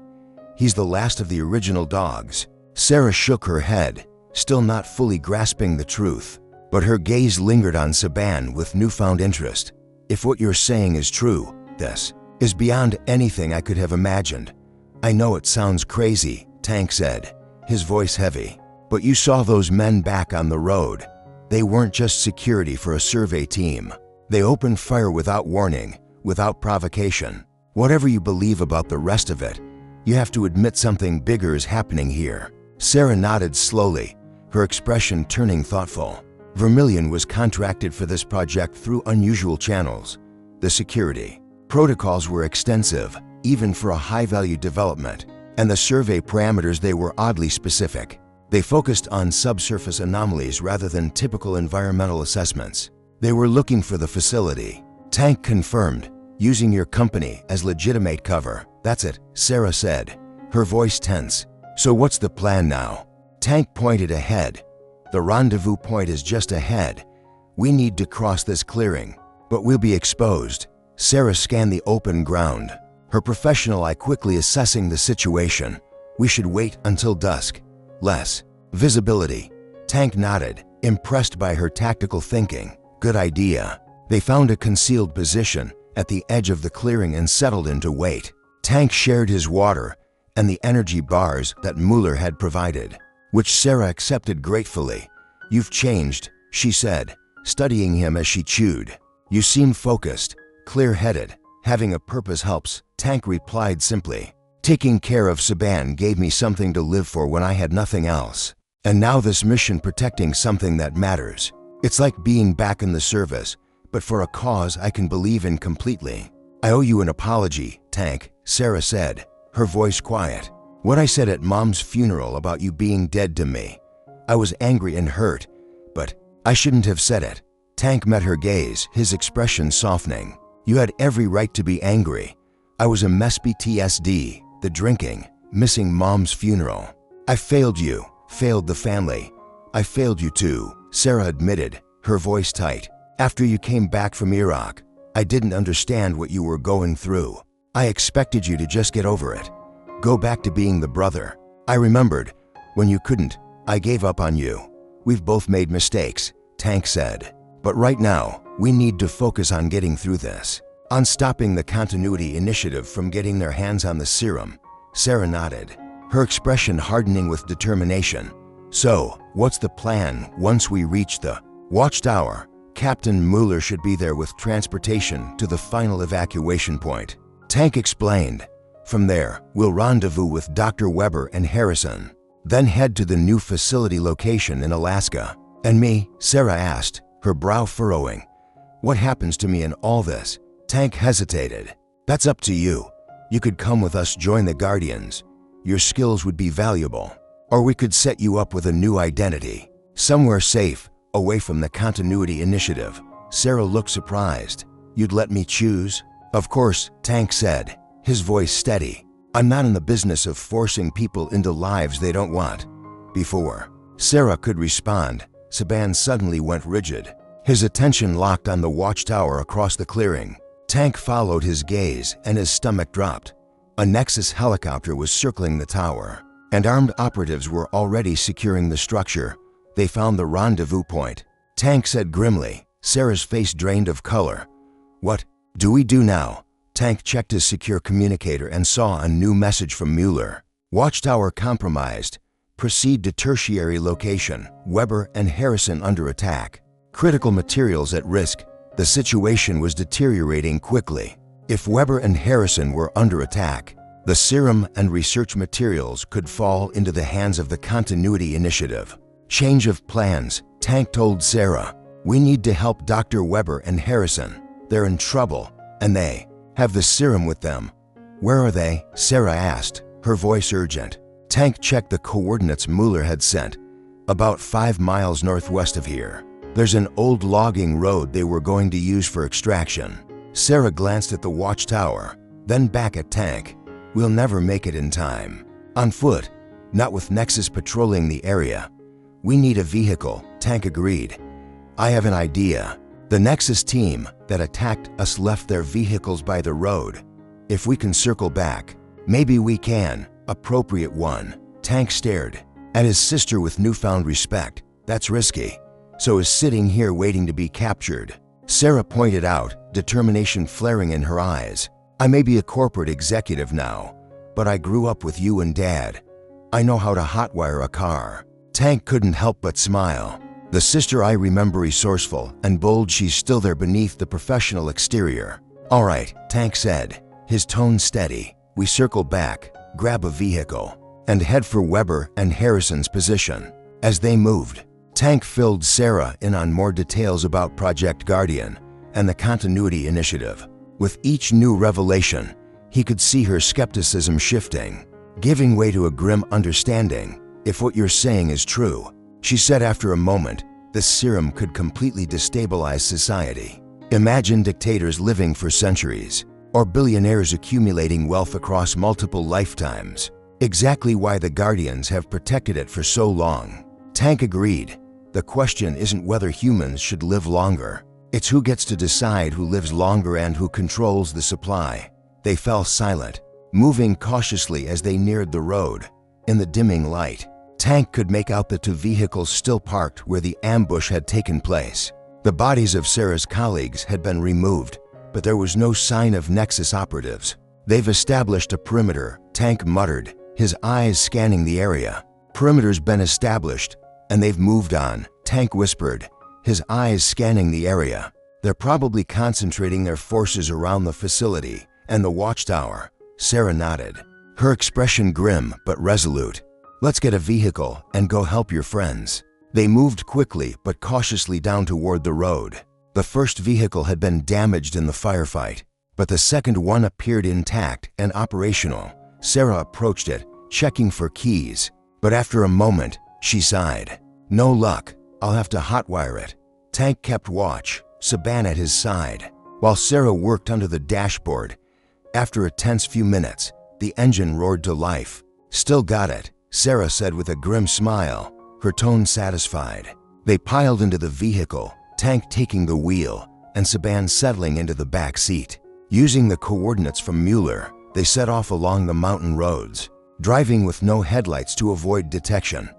He's the last of the original dogs. Sarah shook her head, still not fully grasping the truth, but her gaze lingered on Saban with newfound interest. If what you're saying is true, this is beyond anything I could have imagined. I know it sounds crazy, Tank said, his voice heavy, but you saw those men back on the road. They weren't just security for a survey team. They opened fire without warning, without provocation. Whatever you believe about the rest of it, you have to admit something bigger is happening here. Sarah nodded slowly, her expression turning thoughtful. Vermilion was contracted for this project through unusual channels. The security protocols were extensive, even for a high-value development, and the survey parameters they were oddly specific. They focused on subsurface anomalies rather than typical environmental assessments. They were looking for the facility. Tank confirmed, using your company as legitimate cover. That's it, Sarah said, her voice tense. So what's the plan now? Tank pointed ahead. The rendezvous point is just ahead. We need to cross this clearing, but we'll be exposed. Sarah scanned the open ground, her professional eye quickly assessing the situation. We should wait until dusk. Less visibility. Tank nodded, impressed by her tactical thinking. Good idea. They found a concealed position at the edge of the clearing and settled in to wait. Tank shared his water and the energy bars that Mueller had provided, which Sarah accepted gratefully. You've changed, she said, studying him as she chewed. You seem focused, clear-headed. Having a purpose helps, Tank replied simply. Taking care of Saban gave me something to live for when I had nothing else. And now this mission protecting something that matters. It's like being back in the service, but for a cause I can believe in completely. I owe you an apology, Tank, Sarah said, her voice quiet. What I said at Mom's funeral about you being dead to me. I was angry and hurt, but I shouldn't have said it. Tank met her gaze, his expression softening. You had every right to be angry. I was a mess. PTSD, the drinking, missing Mom's funeral. I failed you, failed the family. I failed you too, Sarah admitted, her voice tight. After you came back from Iraq, I didn't understand what you were going through. I expected you to just get over it. Go back to being the brother. I remembered. When you couldn't, I gave up on you. We've both made mistakes, Tank said. But right now, we need to focus on getting through this. On stopping the Continuity Initiative from getting their hands on the serum. Sarah nodded. her expression hardening with determination. "So, what's the plan once we reach the watchtower?" "Captain Mueller should be there with transportation to the final evacuation point," Tank explained. "From there, we'll rendezvous with Dr. Weber and Harrison, then head to the new facility location in Alaska." "And me?" Sarah asked, her brow furrowing. "What happens to me in all this?" Tank hesitated. "That's up to you. You could come with us, join the Guardians. Your skills would be valuable. Or we could set you up with a new identity, somewhere safe, away from the Continuity Initiative." Sarah looked surprised. "You'd let me choose?" "Of course," Tank said, his voice steady. "I'm not in the business of forcing people into lives they don't want." Before Sarah could respond, Saban suddenly went rigid. His attention locked on the watchtower across the clearing. Tank followed his gaze and his stomach dropped. A Nexus helicopter was circling the tower, and armed operatives were already securing the structure. They found the rendezvous point. Tank said grimly. Sarah's face drained of color. "What do we do now?" Tank checked his secure communicator and saw a new message from Mueller. "Watchtower compromised. Proceed to tertiary location. Weber and Harrison under attack. Critical materials at risk." The situation was deteriorating quickly. If Weber and Harrison were under attack, the serum and research materials could fall into the hands of the Continuity Initiative. "Change of plans," Tank told Sarah. "We need to help Dr. Weber and Harrison. They're in trouble, and they have the serum with them." "Where are they?" Sarah asked, her voice urgent. Tank checked the coordinates Mueller had sent. "About 5 miles northwest of here. There's an old logging road they were going to use for extraction." Sarah glanced at the watchtower, then back at Tank. "We'll never make it in time. On foot, not with Nexus patrolling the area." "We need a vehicle," Tank agreed. "I have an idea. The Nexus team that attacked us left their vehicles by the road. If we can circle back, maybe we can." "Appropriate one." Tank stared at his sister with newfound respect. "That's risky. So is sitting here waiting to be captured." Sarah pointed out, determination flaring in her eyes. "I may be a corporate executive now, but I grew up with you and Dad. I know how to hotwire a car." Tank couldn't help but smile. The sister I remember resourceful and bold, she's still there beneath the professional exterior. "All right," Tank said, his tone steady. "We circle back, grab a vehicle, and head for Weber and Harrison's position." As they moved, Tank filled Sarah in on more details about Project Guardian and the Continuity Initiative. With each new revelation, he could see her skepticism shifting, giving way to a grim understanding. "If what you're saying is true," she said after a moment, "this serum could completely destabilize society. Imagine dictators living for centuries, or billionaires accumulating wealth across multiple lifetimes. Exactly why the Guardians have protected it for so long." Tank agreed. The question isn't whether humans should live longer. It's who gets to decide who lives longer and who controls the supply. They fell silent, moving cautiously as they neared the road. In the dimming light, Tank could make out the 2 vehicles still parked where the ambush had taken place. The bodies of Sarah's colleagues had been removed, but there was no sign of Nexus operatives. "They've established a perimeter," Tank muttered, his eyes scanning the area. "Perimeter's been established, and they've moved on," Tank whispered, his eyes scanning the area. "They're probably concentrating their forces around the facility and the watchtower." Sarah nodded, her expression grim but resolute. "Let's get a vehicle and go help your friends." They moved quickly but cautiously down toward the road. The first vehicle had been damaged in the firefight, but the second one appeared intact and operational. Sarah approached it, checking for keys, but after a moment, she sighed. "No luck. I'll have to hotwire it." Tank kept watch, Saban at his side, while Sarah worked under the dashboard. After a tense few minutes, the engine roared to life. "Still got it," Sarah said with a grim smile, her tone satisfied. They piled into the vehicle, Tank taking the wheel and Saban settling into the back seat. Using the coordinates from Mueller, they set off along the mountain roads, driving with no headlights to avoid detection.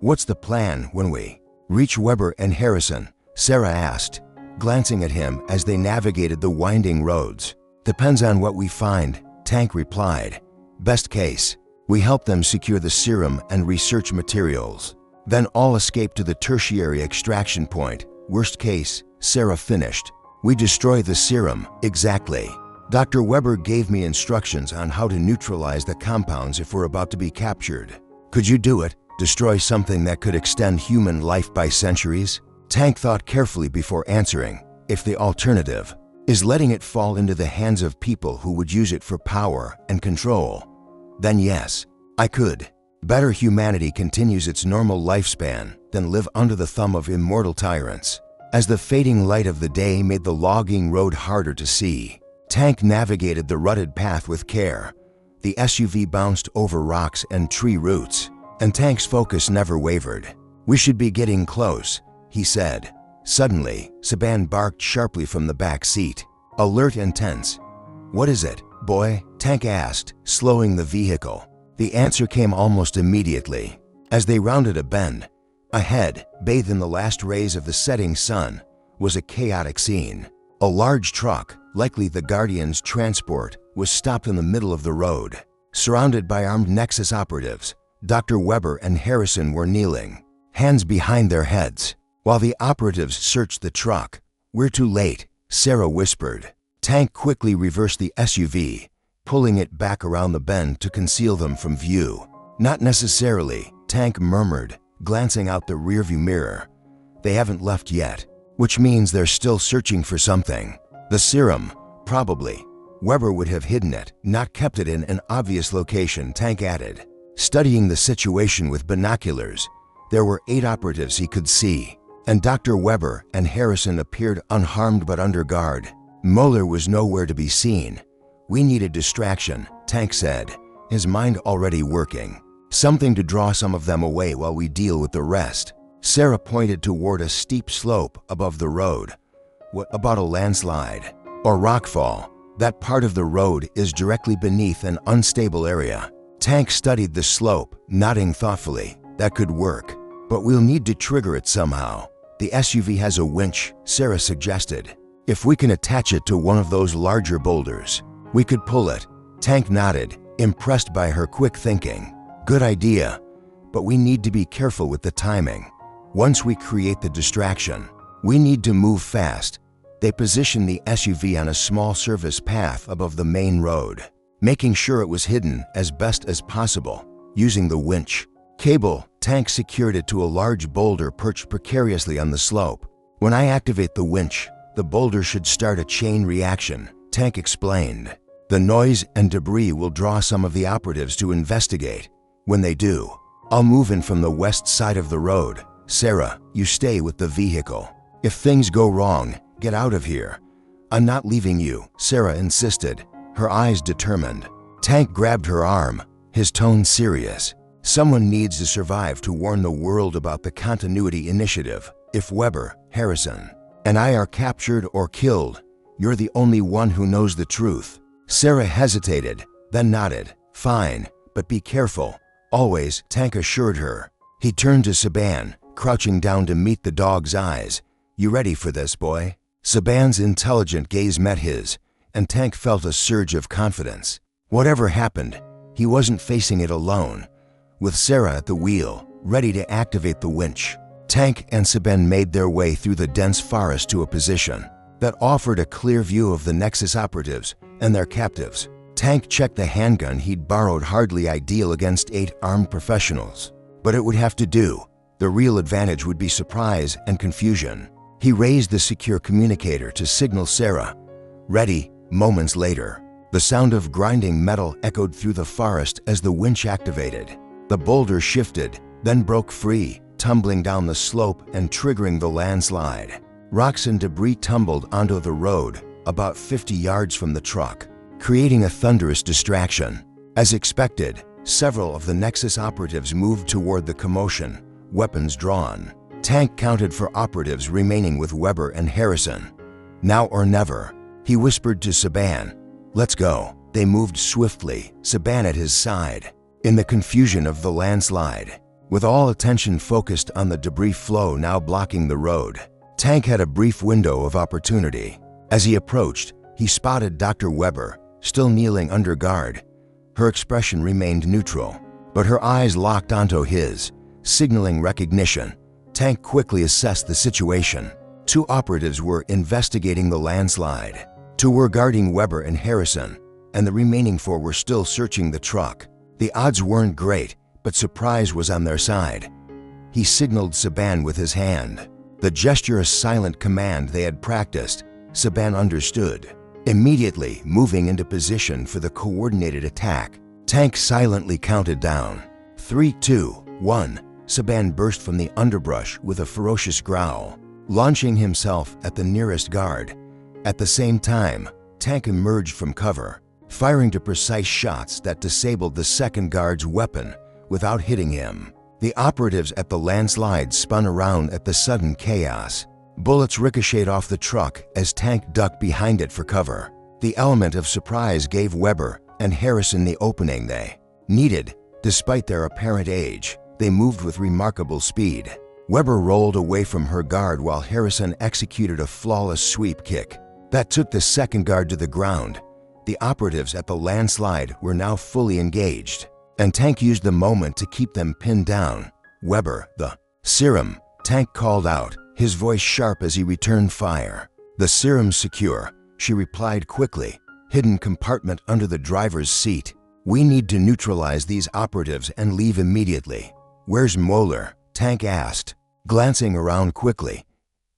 "What's the plan when we reach Weber and Harrison?" Sarah asked, glancing at him as they navigated the winding roads. "Depends on what we find," Tank replied. "Best case, We help them secure the serum and research materials. Then all escape to the tertiary extraction point. Worst case, Sarah finished. We destroy the serum, exactly. Dr. Weber gave me instructions on how to neutralize the compounds if we're about to be captured. Could you do it? Destroy something that could extend human life by centuries? Tank thought carefully before answering. If the alternative is letting it fall into the hands of people who would use it for power and control, then yes, I could. Better humanity continues its normal lifespan than live under the thumb of immortal tyrants. As the fading light of the day made the logging road harder to see, Tank navigated the rutted path with care. The SUV bounced over rocks and tree roots, and Tank's focus never wavered. We should be getting close, he said. Suddenly, Saban barked sharply from the back seat, alert and tense. What is it, boy? Tank asked, slowing the vehicle. The answer came almost immediately. As they rounded a bend, ahead, bathed in the last rays of the setting sun, was a chaotic scene. A large truck, likely the Guardian's transport, was stopped in the middle of the road. Surrounded by armed Nexus operatives, Dr. Weber and Harrison were kneeling, hands behind their heads, while the operatives searched the truck. We're too late, Sarah whispered. Tank quickly reversed the SUV, pulling it back around the bend to conceal them from view. Not necessarily, Tank murmured, glancing out the rearview mirror. They haven't left yet, which means they're still searching for something. The serum, probably. Weber would have hidden it, not kept it in an obvious location, Tank added. Studying the situation with binoculars, there were 8 operatives he could see, and Dr. Weber and Harrison appeared unharmed but under guard. Mueller was nowhere to be seen. We need a distraction, Tank said, his mind already working. Something to draw some of them away while we deal with the rest. Sarah pointed toward a steep slope above the road. What about a landslide or rockfall? That part of the road is directly beneath an unstable area. Tank studied the slope, nodding thoughtfully. That could work, but we'll need to trigger it somehow. The SUV has a winch, Sarah suggested. If we can attach it to one of those larger boulders, we could pull it. Tank nodded, impressed by her quick thinking. Good idea, but we need to be careful with the timing. Once we create the distraction, we need to move fast. They positioned the SUV on a small service path above the main road, making sure it was hidden as best as possible. Using the winch cable, Tank secured it to a large boulder perched precariously on the slope. When I activate the winch, the boulder should start a chain reaction, Tank explained. The noise and debris will draw some of the operatives to investigate. When they do, I'll move in from the west side of the road. Sarah, you stay with the vehicle. If things go wrong, get out of here. I'm not leaving you, Sarah insisted, her eyes determined. Tank grabbed her arm, his tone serious. Someone needs to survive to warn the world about the continuity initiative. If Weber, Harrison, and I are captured or killed, you're the only one who knows the truth. Sarah hesitated, then nodded. Fine, but be careful. Always, Tank assured her. He turned to Saban, crouching down to meet the dog's eyes. You ready for this, boy? Saban's intelligent gaze met his, and Tank felt a surge of confidence. Whatever happened, he wasn't facing it alone. With Sarah at the wheel, ready to activate the winch, Tank and Saban made their way through the dense forest to a position that offered a clear view of the Nexus operatives and their captives. Tank checked the handgun he'd borrowed, hardly ideal against 8 armed professionals, but it would have to do. The real advantage would be surprise and confusion. He raised the secure communicator to signal Sarah. Ready. Moments later, the sound of grinding metal echoed through the forest as the winch activated. The boulder shifted, then broke free, tumbling down the slope and triggering the landslide. Rocks and debris tumbled onto the road about 50 yards from the truck, creating a thunderous distraction. As expected, several of the Nexus operatives moved toward the commotion, weapons drawn. Tank counted for operatives remaining with Weber and Harrison. Now or never, he whispered to Saban. Let's go. They moved swiftly, Saban at his side, in the confusion of the landslide. With all attention focused on the debris flow now blocking the road, Tank had a brief window of opportunity. As he approached, he spotted Dr. Weber, still kneeling under guard. Her expression remained neutral, but her eyes locked onto his, signaling recognition. Tank quickly assessed the situation. 2 operatives were investigating the landslide. 2 were guarding Weber and Harrison, and the remaining 4 were still searching the truck. The odds weren't great, but surprise was on their side. He signaled Saban with his hand. The gesture a silent command they had practiced. Saban understood, immediately moving into position for the coordinated attack. Tank silently counted down. 3, 2, 1. Saban burst from the underbrush with a ferocious growl, launching himself at the nearest guard. At the same time, Tank emerged from cover, firing to precise shots that disabled the second guard's weapon without hitting him. The operatives at the landslide spun around at the sudden chaos. Bullets ricocheted off the truck as Tank ducked behind it for cover. The element of surprise gave Weber and Harrison the opening they needed. Despite their apparent age, they moved with remarkable speed. Weber rolled away from her guard while Harrison executed a flawless sweep kick that took the second guard to the ground. The operatives at the landslide were now fully engaged, and Tank used the moment to keep them pinned down. Weber, the serum, Tank called out, his voice sharp as he returned fire. The serum's secure, she replied quickly. Hidden compartment under the driver's seat. We need to neutralize these operatives and leave immediately. Where's Moeller? Tank asked, glancing around quickly.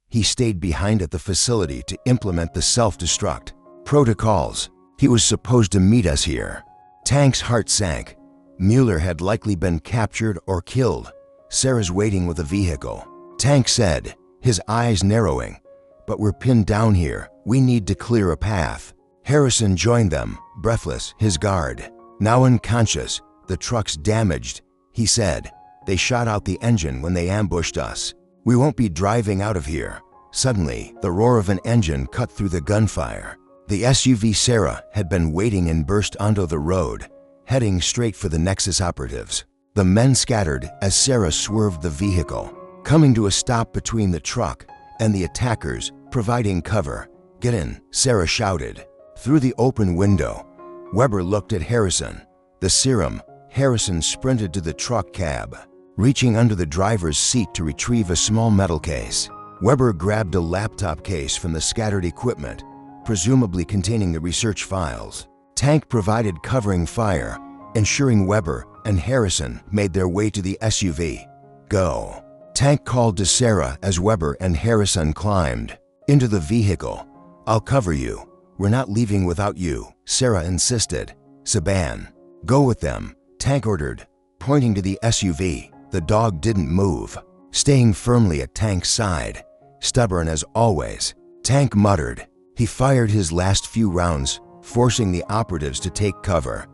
He stayed behind at the facility to implement the self-destruct protocols. He was supposed to meet us here. Tank's heart sank. Mueller had likely been captured or killed. Sarah's waiting with a vehicle. Tank said, his eyes narrowing. But we're pinned down here. We need to clear a path. Harrison joined them, breathless, his guard. Now unconscious, the truck's damaged, he said. They shot out the engine when they ambushed us. We won't be driving out of here. Suddenly, the roar of an engine cut through the gunfire. The SUV Sarah had been waiting and burst onto the road, heading straight for the Nexus operatives. The men scattered as Sarah swerved the vehicle, coming to a stop between the truck and the attackers, providing cover. Get in, Sarah shouted. Through the open window, Weber looked at Harrison. The serum, Harrison sprinted to the truck cab, reaching under the driver's seat to retrieve a small metal case. Weber grabbed a laptop case from the scattered equipment, presumably containing the research files. Tank provided covering fire, ensuring Weber and Harrison made their way to the SUV. Go. Tank called to Sarah as Weber and Harrison climbed into the vehicle. I'll cover you. We're not leaving without you, Sarah insisted. Saban, go with them, Tank ordered, pointing to the SUV. The dog didn't move, staying firmly at Tank's side. Stubborn as always, Tank muttered. He fired his last few rounds, forcing the operatives to take cover,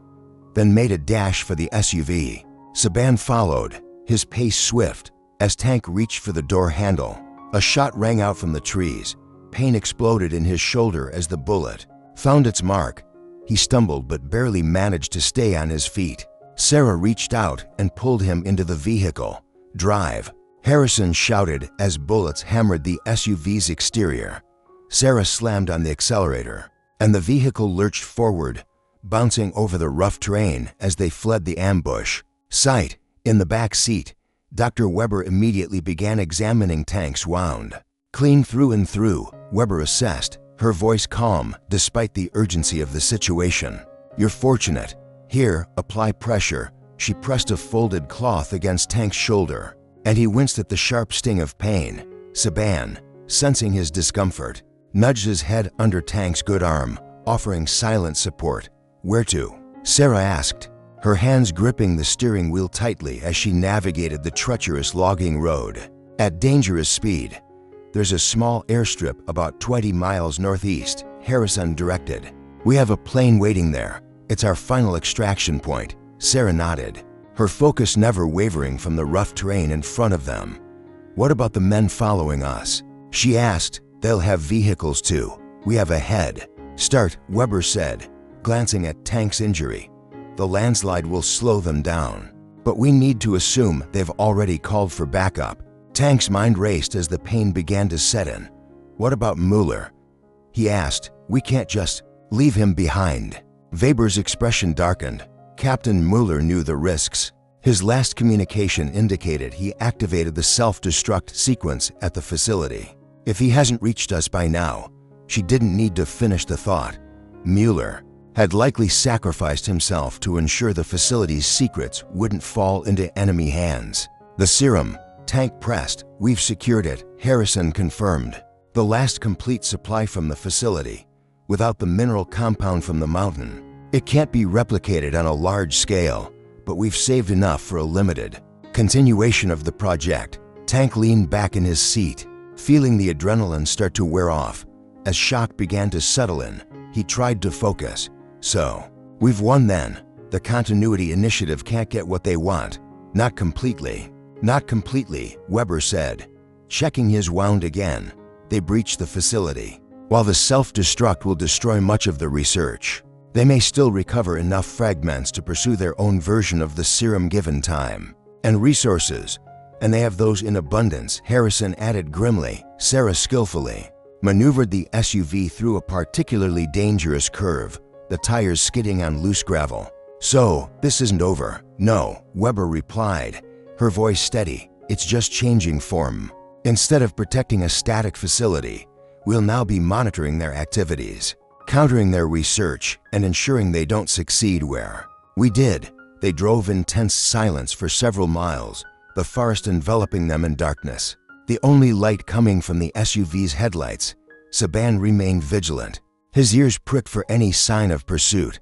then made a dash for the SUV. Saban followed, his pace swift. As Tank reached for the door handle, a shot rang out from the trees. Pain exploded in his shoulder as the bullet found its mark. He stumbled but barely managed to stay on his feet. Sarah reached out and pulled him into the vehicle. Drive, Harrison shouted as bullets hammered the SUV's exterior. Sarah slammed on the accelerator, and the vehicle lurched forward, bouncing over the rough terrain as they fled the ambush. Sight, in the back seat, Dr. Weber immediately began examining Tank's wound. Clean through and through, Weber assessed, her voice calm despite the urgency of the situation. You're fortunate. Here, apply pressure. She pressed a folded cloth against Tank's shoulder, and he winced at the sharp sting of pain. Saban, sensing his discomfort, nudged his head under Tank's good arm, offering silent support. Where to? Sarah asked, her hands gripping the steering wheel tightly as she navigated the treacherous logging road. At dangerous speed. There's a small airstrip about 20 miles northeast, Harrison directed. We have a plane waiting there. It's our final extraction point. Sarah nodded, her focus never wavering from the rough terrain in front of them. What about the men following us? She asked. They'll have vehicles too. We have a head start, Weber said, glancing at Tank's injury. The landslide will slow them down, but we need to assume they've already called for backup. Tank's mind raced as the pain began to set in. What about Mueller? He asked. We can't just leave him behind. Weber's expression darkened. Captain Mueller knew the risks. His last communication indicated he activated the self-destruct sequence at the facility. If he hasn't reached us by now, she didn't need to finish the thought. Mueller had likely sacrificed himself to ensure the facility's secrets wouldn't fall into enemy hands. The serum, Tank pressed. We've secured it, Harrison confirmed. The last complete supply from the facility, without the mineral compound from the mountain. It can't be replicated on a large scale, but we've saved enough for a limited continuation of the project. Tank leaned back in his seat, feeling the adrenaline start to wear off. As shock began to settle in, he tried to focus. So, we've won then. The Continuity Initiative can't get what they want. Not completely. Not completely, Weber said. Checking his wound again, they breached the facility. While the self-destruct will destroy much of the research, they may still recover enough fragments to pursue their own version of the serum given time and resources, and they have those in abundance, Harrison added grimly. Sarah skillfully maneuvered the SUV through a particularly dangerous curve, the tires skidding on loose gravel. So, this isn't over. No, Weber replied, her voice steady. It's just changing form. Instead of protecting a static facility, we'll now be monitoring their activities, countering their research, and ensuring they don't succeed where we did. They drove in tense silence for several miles, the forest enveloping them in darkness. The only light coming from the SUV's headlights. Saban remained vigilant, his ears pricked for any sign of pursuit.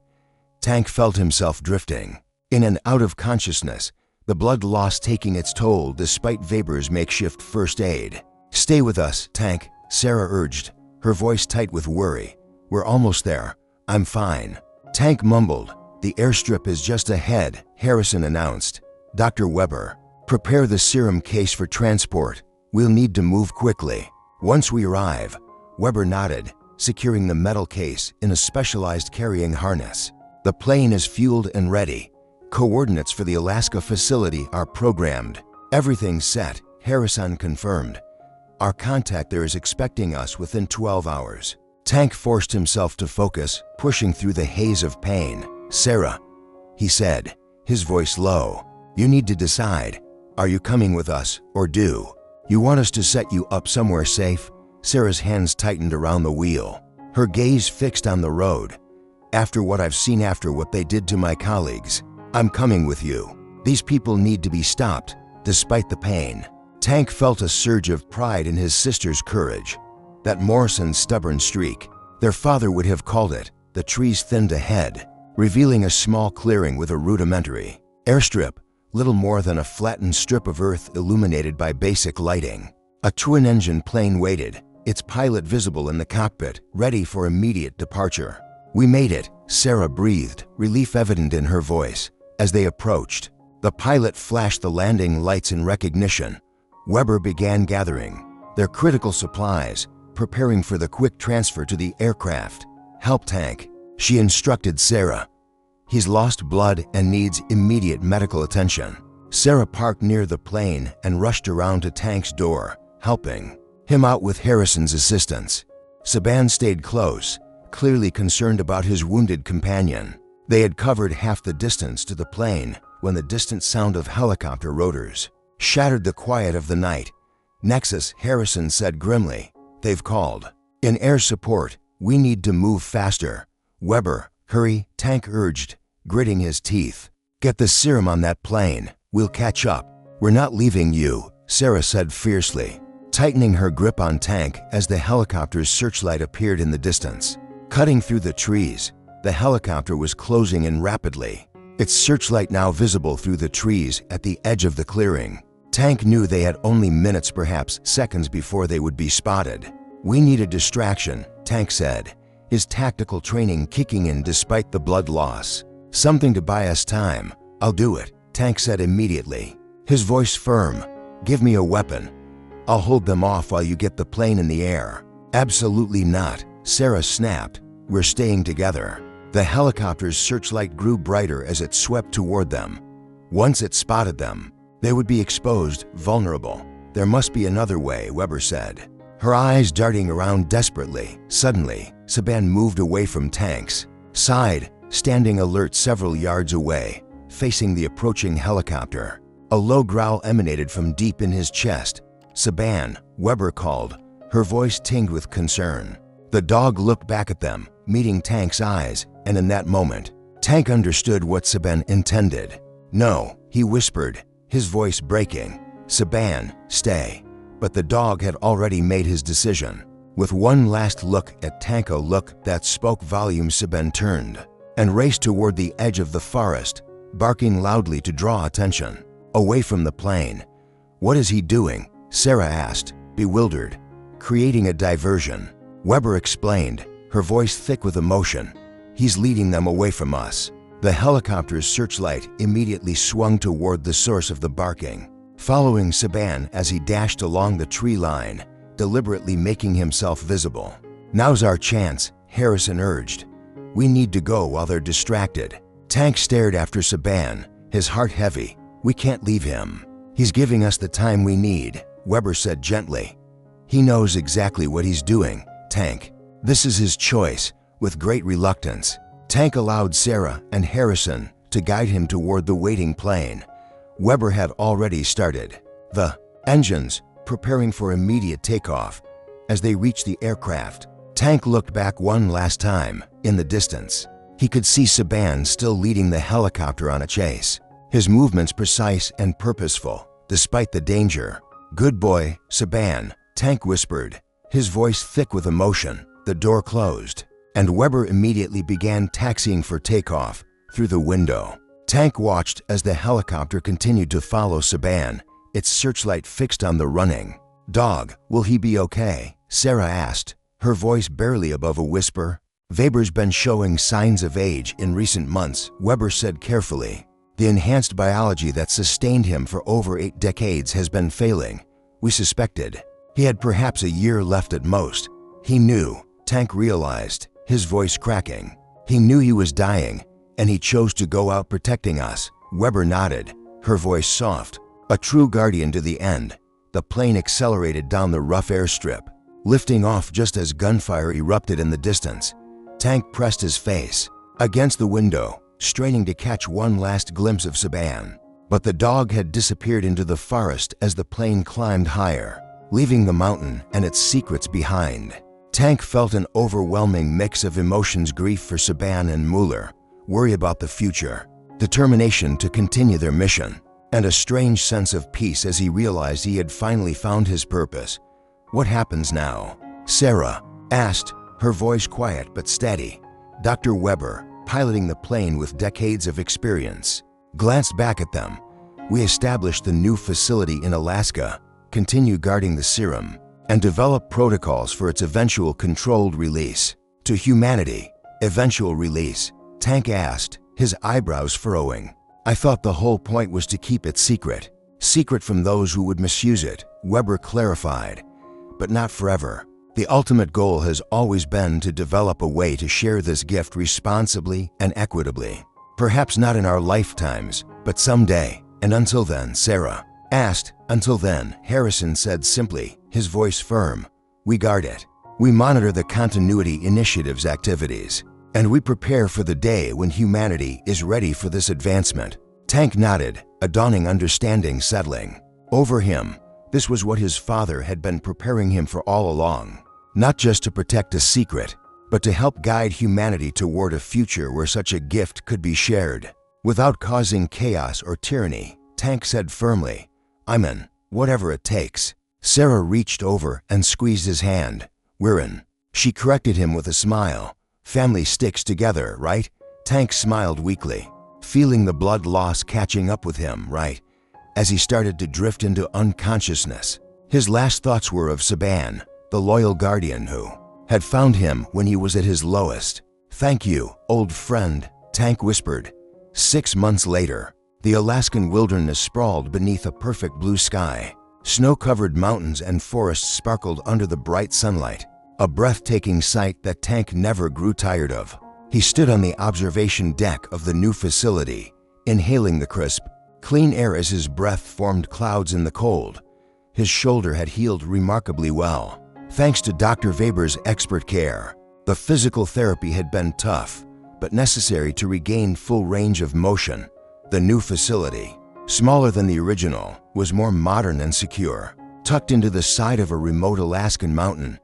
Tank felt himself drifting in and out of consciousness, the blood loss taking its toll despite Weber's makeshift first aid. Stay with us, Tank, Sarah urged, her voice tight with worry. We're almost there. I'm fine. Tank mumbled. The airstrip is just ahead, Harrison announced. Dr. Weber, prepare the serum case for transport. We'll need to move quickly. Once we arrive, Weber nodded, securing the metal case in a specialized carrying harness. The plane is fueled and ready. Coordinates for the Alaska facility are programmed. Everything's set, Harrison confirmed. Our contact there is expecting us within 12 hours. Tank forced himself to focus, pushing through the haze of pain. Sarah, he said, his voice low. You need to decide. Are you coming with us, or do you want us to set you up somewhere safe? Sarah's hands tightened around the wheel, her gaze fixed on the road. After what I've seen, after what they did to my colleagues, I'm coming with you. These people need to be stopped, despite the pain. Tank felt a surge of pride in his sister's courage. That Morrison's stubborn streak, their father would have called it. The trees thinned ahead, revealing a small clearing with a rudimentary airstrip, little more than a flattened strip of earth illuminated by basic lighting. A twin-engine plane waited, its pilot visible in the cockpit, ready for immediate departure. We made it, Sarah breathed, relief evident in her voice. As they approached, the pilot flashed the landing lights in recognition. Weber began gathering their critical supplies, preparing for the quick transfer to the aircraft. Help Tank, she instructed Sarah. He's lost blood and needs immediate medical attention. Sarah parked near the plane and rushed around to Tank's door, helping him out with Harrison's assistance. Saban stayed close, clearly concerned about his wounded companion. They had covered half the distance to the plane when the distant sound of helicopter rotors shattered the quiet of the night. Nexus, Harrison said grimly. They've called in air support. We need to move faster. Weber, hurry, Tank urged, gritting his teeth. Get the serum on that plane. We'll catch up. We're not leaving you, Sarah said fiercely, tightening her grip on Tank as the helicopter's searchlight appeared in the distance. Cutting through the trees, the helicopter was closing in rapidly, its searchlight now visible through the trees at the edge of the clearing. Tank knew they had only minutes, perhaps seconds, before they would be spotted. We need a distraction, Tank said, his tactical training kicking in despite the blood loss. Something to buy us time. I'll do it, Tank said immediately, his voice firm. Give me a weapon. I'll hold them off while you get the plane in the air. Absolutely not, Sarah snapped. We're staying together. The helicopter's searchlight grew brighter as it swept toward them. Once it spotted them, they would be exposed, vulnerable. There must be another way, Weber said, her eyes darting around desperately. Suddenly, Saban moved away from Tank's side, standing alert several yards away, facing the approaching helicopter. A low growl emanated from deep in his chest. "Saban," Weber called, her voice tinged with concern. The dog looked back at them, meeting Tank's eyes, and in that moment, Tank understood what Saban intended. "No," he whispered, his voice breaking. "Saban, stay." But the dog had already made his decision. With one last look at Tank, a look that spoke volumes, Saban turned and raced toward the edge of the forest, barking loudly to draw attention. Away from the plane. "What is he doing?" Sarah asked, bewildered. "Creating a diversion," Weber explained, her voice thick with emotion. "He's leading them away from us." The helicopter's searchlight immediately swung toward the source of the barking, following Saban as he dashed along the tree line, deliberately making himself visible. "Now's our chance," Harrison urged. "We need to go while they're distracted." Tank stared after Saban, his heart heavy. "We can't leave him. He's giving us the time we need," Weber said gently. "He knows exactly what he's doing, Tank. This is his choice." With great reluctance, Tank allowed Sarah and Harrison to guide him toward the waiting plane. Weber had already started the engines, preparing for immediate takeoff. As they reached the aircraft, Tank looked back one last time. In the distance, he could see Saban still leading the helicopter on a chase, his movements precise and purposeful, despite the danger. "Good boy, Saban," Tank whispered, his voice thick with emotion. The door closed, and Weber immediately began taxiing for takeoff through the window. Tank watched as the helicopter continued to follow Saban, its searchlight fixed on the running dog. "Will he be okay?" Sarah asked, her voice barely above a whisper. "Weber's been showing signs of age in recent months," Weber said carefully. "The enhanced biology that sustained him for over 8 decades has been failing. We suspected he had perhaps a year left at most." He knew, Tank realized, his voice cracking. He knew he was dying, and he chose to go out protecting us. Weber nodded, her voice soft. "A true guardian to the end." The plane accelerated down the rough airstrip, lifting off just as gunfire erupted in the distance. Tank pressed his face against the window, straining to catch one last glimpse of Saban. But the dog had disappeared into the forest as the plane climbed higher, leaving the mountain and its secrets behind. Tank felt an overwhelming mix of emotions: grief for Saban and Mueller, worry about the future, determination to continue their mission, and a strange sense of peace as he realized he had finally found his purpose. "What happens now?" Sarah asked, her voice quiet but steady. Dr. Weber, piloting the plane with decades of experience, glanced back at them. "We established the new facility in Alaska, continue guarding the serum, and develop protocols for its eventual controlled release to humanity." "Eventual release?" Tank asked, his eyebrows furrowing. "I thought the whole point was to keep it secret." "Secret from those who would misuse it," Weber clarified. "But not forever. The ultimate goal has always been to develop a way to share this gift responsibly and equitably. Perhaps not in our lifetimes, but someday. And until then," Sarah asked. "Until then," Harrison said simply, his voice firm, "we guard it. We monitor the continuity initiative's activities, and we prepare for the day when humanity is ready for this advancement." Tank nodded, a dawning understanding settling over him. This was what his father had been preparing him for all along. Not just to protect a secret, but to help guide humanity toward a future where such a gift could be shared without causing chaos or tyranny. Tank said firmly, "I'm in, whatever it takes." Sarah reached over and squeezed his hand. "We're in." She corrected him with a smile. "Family sticks together, right?" Tank smiled weakly, feeling the blood loss catching up with him, right? As he started to drift into unconsciousness, his last thoughts were of Saban, the loyal guardian who had found him when he was at his lowest. "Thank you, old friend," Tank whispered. 6 months later, the Alaskan wilderness sprawled beneath a perfect blue sky. Snow-covered mountains and forests sparkled under the bright sunlight, a breathtaking sight that Tank never grew tired of. He stood on the observation deck of the new facility, inhaling the crisp, clean air as his breath formed clouds in the cold. His shoulder had healed remarkably well, thanks to Dr. Weber's expert care. The physical therapy had been tough, but necessary to regain full range of motion. The new facility, smaller than the original, was more modern and secure. Tucked into the side of a remote Alaskan mountain,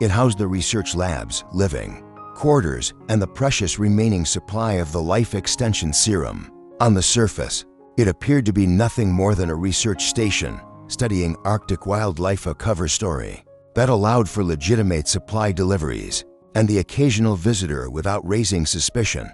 it housed the research labs, living quarters, and the precious remaining supply of the life extension serum. On the surface, it appeared to be nothing more than a research station studying Arctic wildlife, a cover story that allowed for legitimate supply deliveries and the occasional visitor without raising suspicion.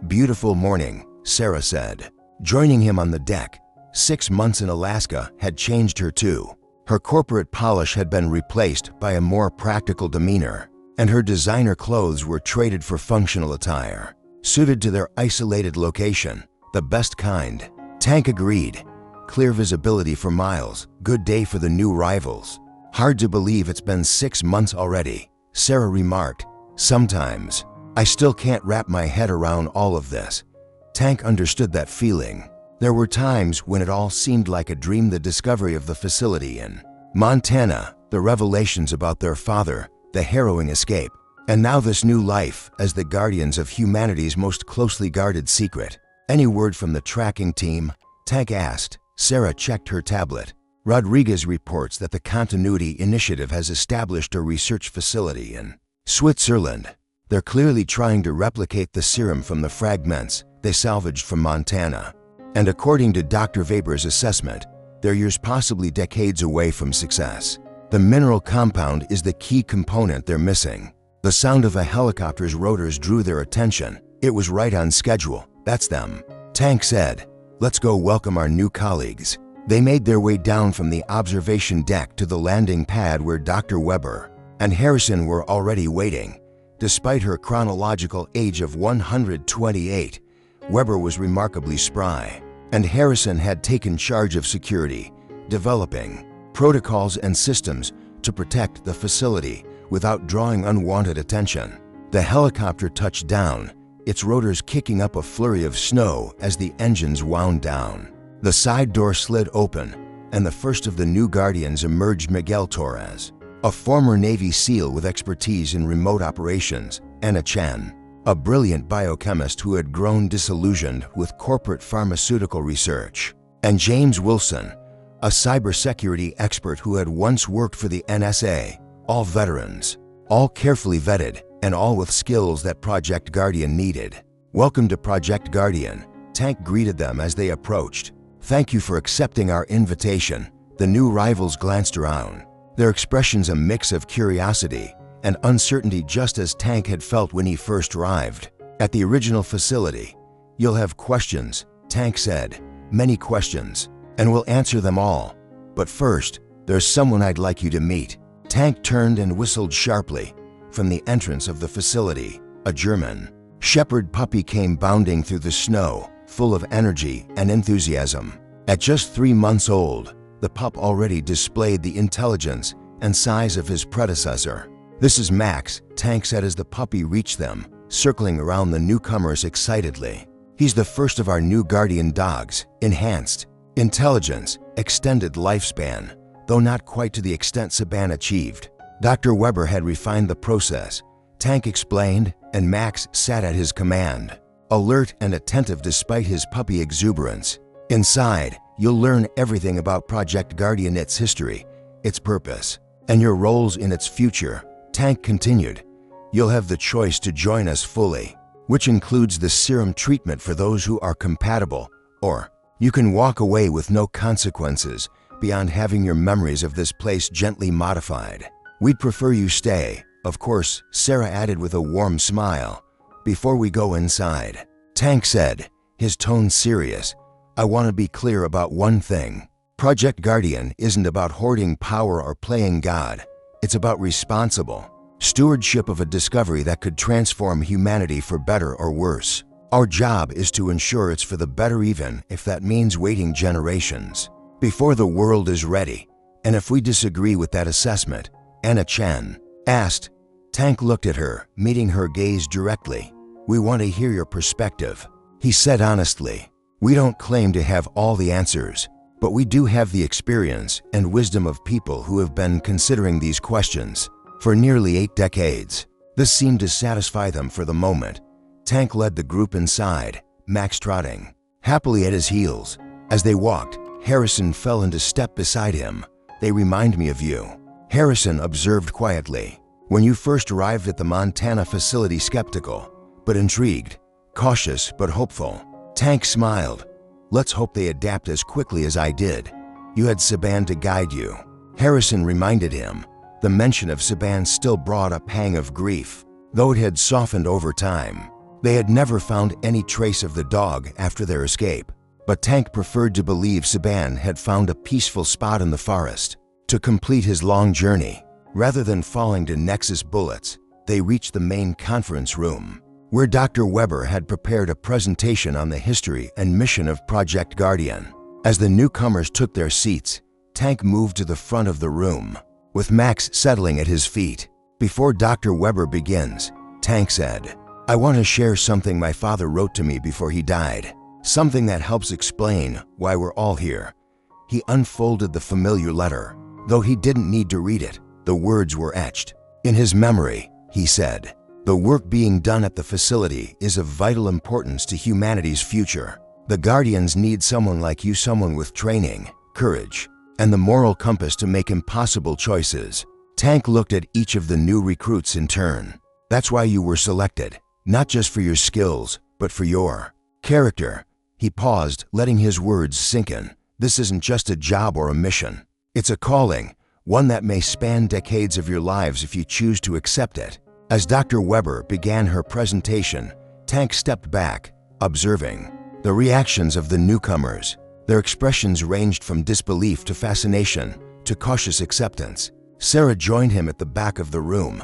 "Beautiful morning," Sarah said. Joining him on the deck, 6 months in Alaska had changed her too. Her corporate polish had been replaced by a more practical demeanor, and her designer clothes were traded for functional attire, suited to their isolated location, the best kind. Tank agreed. Clear visibility for miles, good day for the new rivals. "Hard to believe it's been 6 months already," Sarah remarked. "Sometimes, I still can't wrap my head around all of this." Tank understood that feeling. There were times when it all seemed like a dream: the discovery of the facility in Montana, the revelations about their father, the harrowing escape, and now this new life as the guardians of humanity's most closely guarded secret. "Any word from the tracking team?" Tank asked. Sarah checked her tablet. "Rodriguez reports that the Continuity Initiative has established a research facility in Switzerland. They're clearly trying to replicate the serum from the fragments they salvaged from Montana. And according to Dr. Weber's assessment, they're years, possibly decades away from success. The mineral compound is the key component they're missing." The sound of a helicopter's rotors drew their attention. It was right on schedule. "That's them," Tank said. "Let's go welcome our new colleagues." They made their way down from the observation deck to the landing pad where Dr. Weber and Harrison were already waiting. Despite her chronological age of 128, Weber was remarkably spry, and Harrison had taken charge of security, developing protocols and systems to protect the facility without drawing unwanted attention. The helicopter touched down, its rotors kicking up a flurry of snow as the engines wound down. The side door slid open, and the first of the new guardians emerged: Miguel Torres, a former Navy SEAL with expertise in remote operations, Anna Chen, a brilliant biochemist who had grown disillusioned with corporate pharmaceutical research, and James Wilson, a cybersecurity expert who had once worked for the NSA, all veterans, all carefully vetted, and all with skills that Project Guardian needed. "Welcome to Project Guardian," Tank greeted them as they approached. "Thank you for accepting our invitation." The new rivals glanced around, their expressions a mix of curiosity and uncertainty, just as Tank had felt when he first arrived at the original facility. "You'll have questions," Tank said. "Many questions, and we'll answer them all. But first, there's someone I'd like you to meet." Tank turned and whistled sharply. From the entrance of the facility, a German shepherd puppy came bounding through the snow, full of energy and enthusiasm. At just 3 months old, the pup already displayed the intelligence and size of his predecessor. "This is Max," Tank said as the puppy reached them, circling around the newcomers excitedly. "He's the first of our new guardian dogs. Enhanced intelligence, extended lifespan, though not quite to the extent Saban achieved. Dr. Weber had refined the process," Tank explained, and Max sat at his command, alert and attentive despite his puppy exuberance. "Inside, you'll learn everything about Project Guardian, its history, its purpose, and your roles in its future," Tank continued. "You'll have the choice to join us fully, which includes the serum treatment for those who are compatible, or you can walk away with no consequences beyond having your memories of this place gently modified. We'd prefer you stay, of course," Sarah added with a warm smile. "Before we go inside," Tank said, his tone serious, "I want to be clear about one thing. Project Guardian isn't about hoarding power or playing God. It's about responsible stewardship of a discovery that could transform humanity for better or worse. Our job is to ensure it's for the better, even if that means waiting generations before the world is ready. And if we disagree with that assessment," Anna Chen asked. Tank looked at her, meeting her gaze directly. "We want to hear your perspective," he said honestly. "We don't claim to have all the answers, but we do have the experience and wisdom of people who have been considering these questions for nearly 8 decades. This seemed to satisfy them for the moment. Tank led the group inside, Max trotting happily at his heels. As they walked, Harrison fell into step beside him. "They remind me of you," Harrison observed quietly. "When you first arrived at the Montana facility, skeptical but intrigued, cautious but hopeful." Tank smiled. "Let's hope they adapt as quickly as I did. You had Saban to guide you," Harrison reminded him. The mention of Saban still brought a pang of grief, though it had softened over time. They had never found any trace of the dog after their escape, but Tank preferred to believe Saban had found a peaceful spot in the forest to complete his long journey. Rather than falling to Nexus bullets, they reached the main conference room, where Dr. Weber had prepared a presentation on the history and mission of Project Guardian. As the newcomers took their seats, Tank moved to the front of the room, with Max settling at his feet. Before Dr. Weber begins, Tank said, "I want to share something my father wrote to me before he died, something that helps explain why we're all here." He unfolded the familiar letter. Though he didn't need to read it, the words were etched in his memory. He said, "The work being done at the facility is of vital importance to humanity's future. The Guardians need someone like you, someone with training, courage, and the moral compass to make impossible choices." Tank looked at each of the new recruits in turn. "That's why you were selected, not just for your skills, but for your character." He paused, letting his words sink in. "This isn't just a job or a mission. It's a calling, one that may span decades of your lives if you choose to accept it." As Dr. Weber began her presentation, Tank stepped back, observing the reactions of the newcomers. Their expressions ranged from disbelief to fascination to cautious acceptance. Sarah joined him at the back of the room,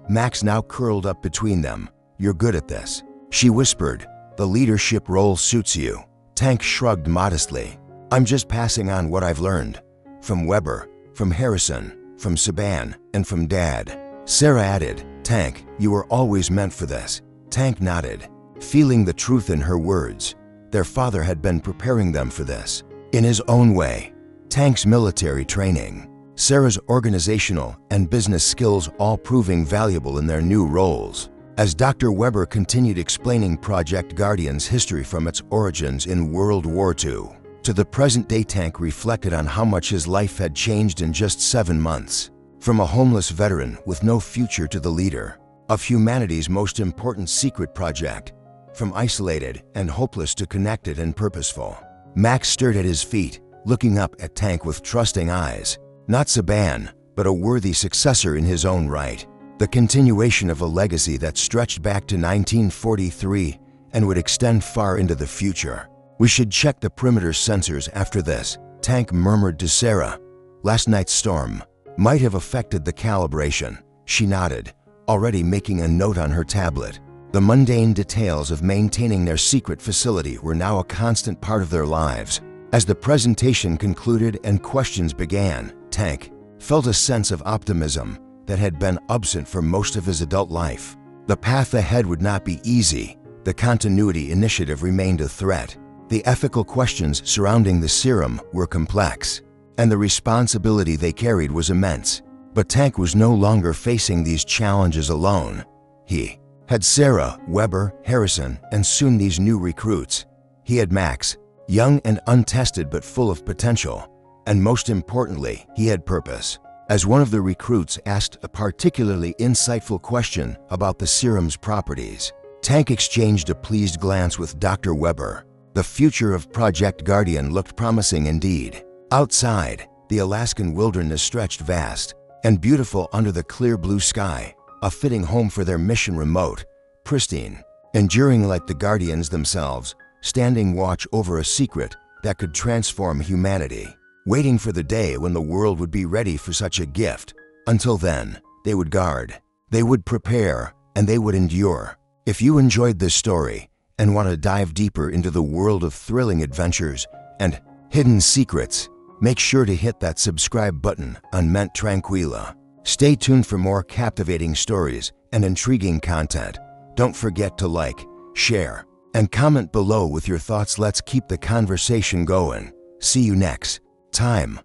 Max now curled up between them. "You're good at this," she whispered. "The leadership role suits you." Tank shrugged modestly. "I'm just passing on what I've learned. From Weber, from Harrison, from Saban, and from Dad." Sarah added, "Tank, you were always meant for this." Tank nodded, feeling the truth in her words. Their father had been preparing them for this, in his own way. Tank's military training, Sarah's organizational and business skills, all proving valuable in their new roles. As Dr. Weber continued explaining Project Guardian's history from its origins in World War II to the present day, Tank reflected on how much his life had changed in just 7 months. From a homeless veteran with no future to the leader of humanity's most important secret project. From isolated and hopeless to connected and purposeful. Max stirred at his feet, looking up at Tank with trusting eyes. Not Saban, but a worthy successor in his own right. The continuation of a legacy that stretched back to 1943 and would extend far into the future. "We should check the perimeter sensors after this," Tank murmured to Sarah. "Last night's storm might have affected the calibration." She nodded, already making a note on her tablet. The mundane details of maintaining their secret facility were now a constant part of their lives. As the presentation concluded and questions began, Tank felt a sense of optimism that had been absent for most of his adult life. The path ahead would not be easy. The continuity initiative remained a threat. The ethical questions surrounding the serum were complex, and the responsibility they carried was immense. But Tank was no longer facing these challenges alone. He had Sarah, Weber, Harrison, and soon these new recruits. He had Max, young and untested but full of potential. And most importantly, he had purpose. As one of the recruits asked a particularly insightful question about the serum's properties, Tank exchanged a pleased glance with Dr. Weber. The future of Project Guardian looked promising indeed. Outside, the Alaskan wilderness stretched vast and beautiful under the clear blue sky, a fitting home for their mission, remote, pristine, enduring like the Guardians themselves, standing watch over a secret that could transform humanity. Waiting for the day when the world would be ready for such a gift. Until then, they would guard, they would prepare, and they would endure. If you enjoyed this story and want to dive deeper into the world of thrilling adventures and hidden secrets, make sure to hit that subscribe button on Mente Tranquila. Stay tuned for more captivating stories and intriguing content. Don't forget to like, share, and comment below with your thoughts. Let's keep the conversation going. See you next time.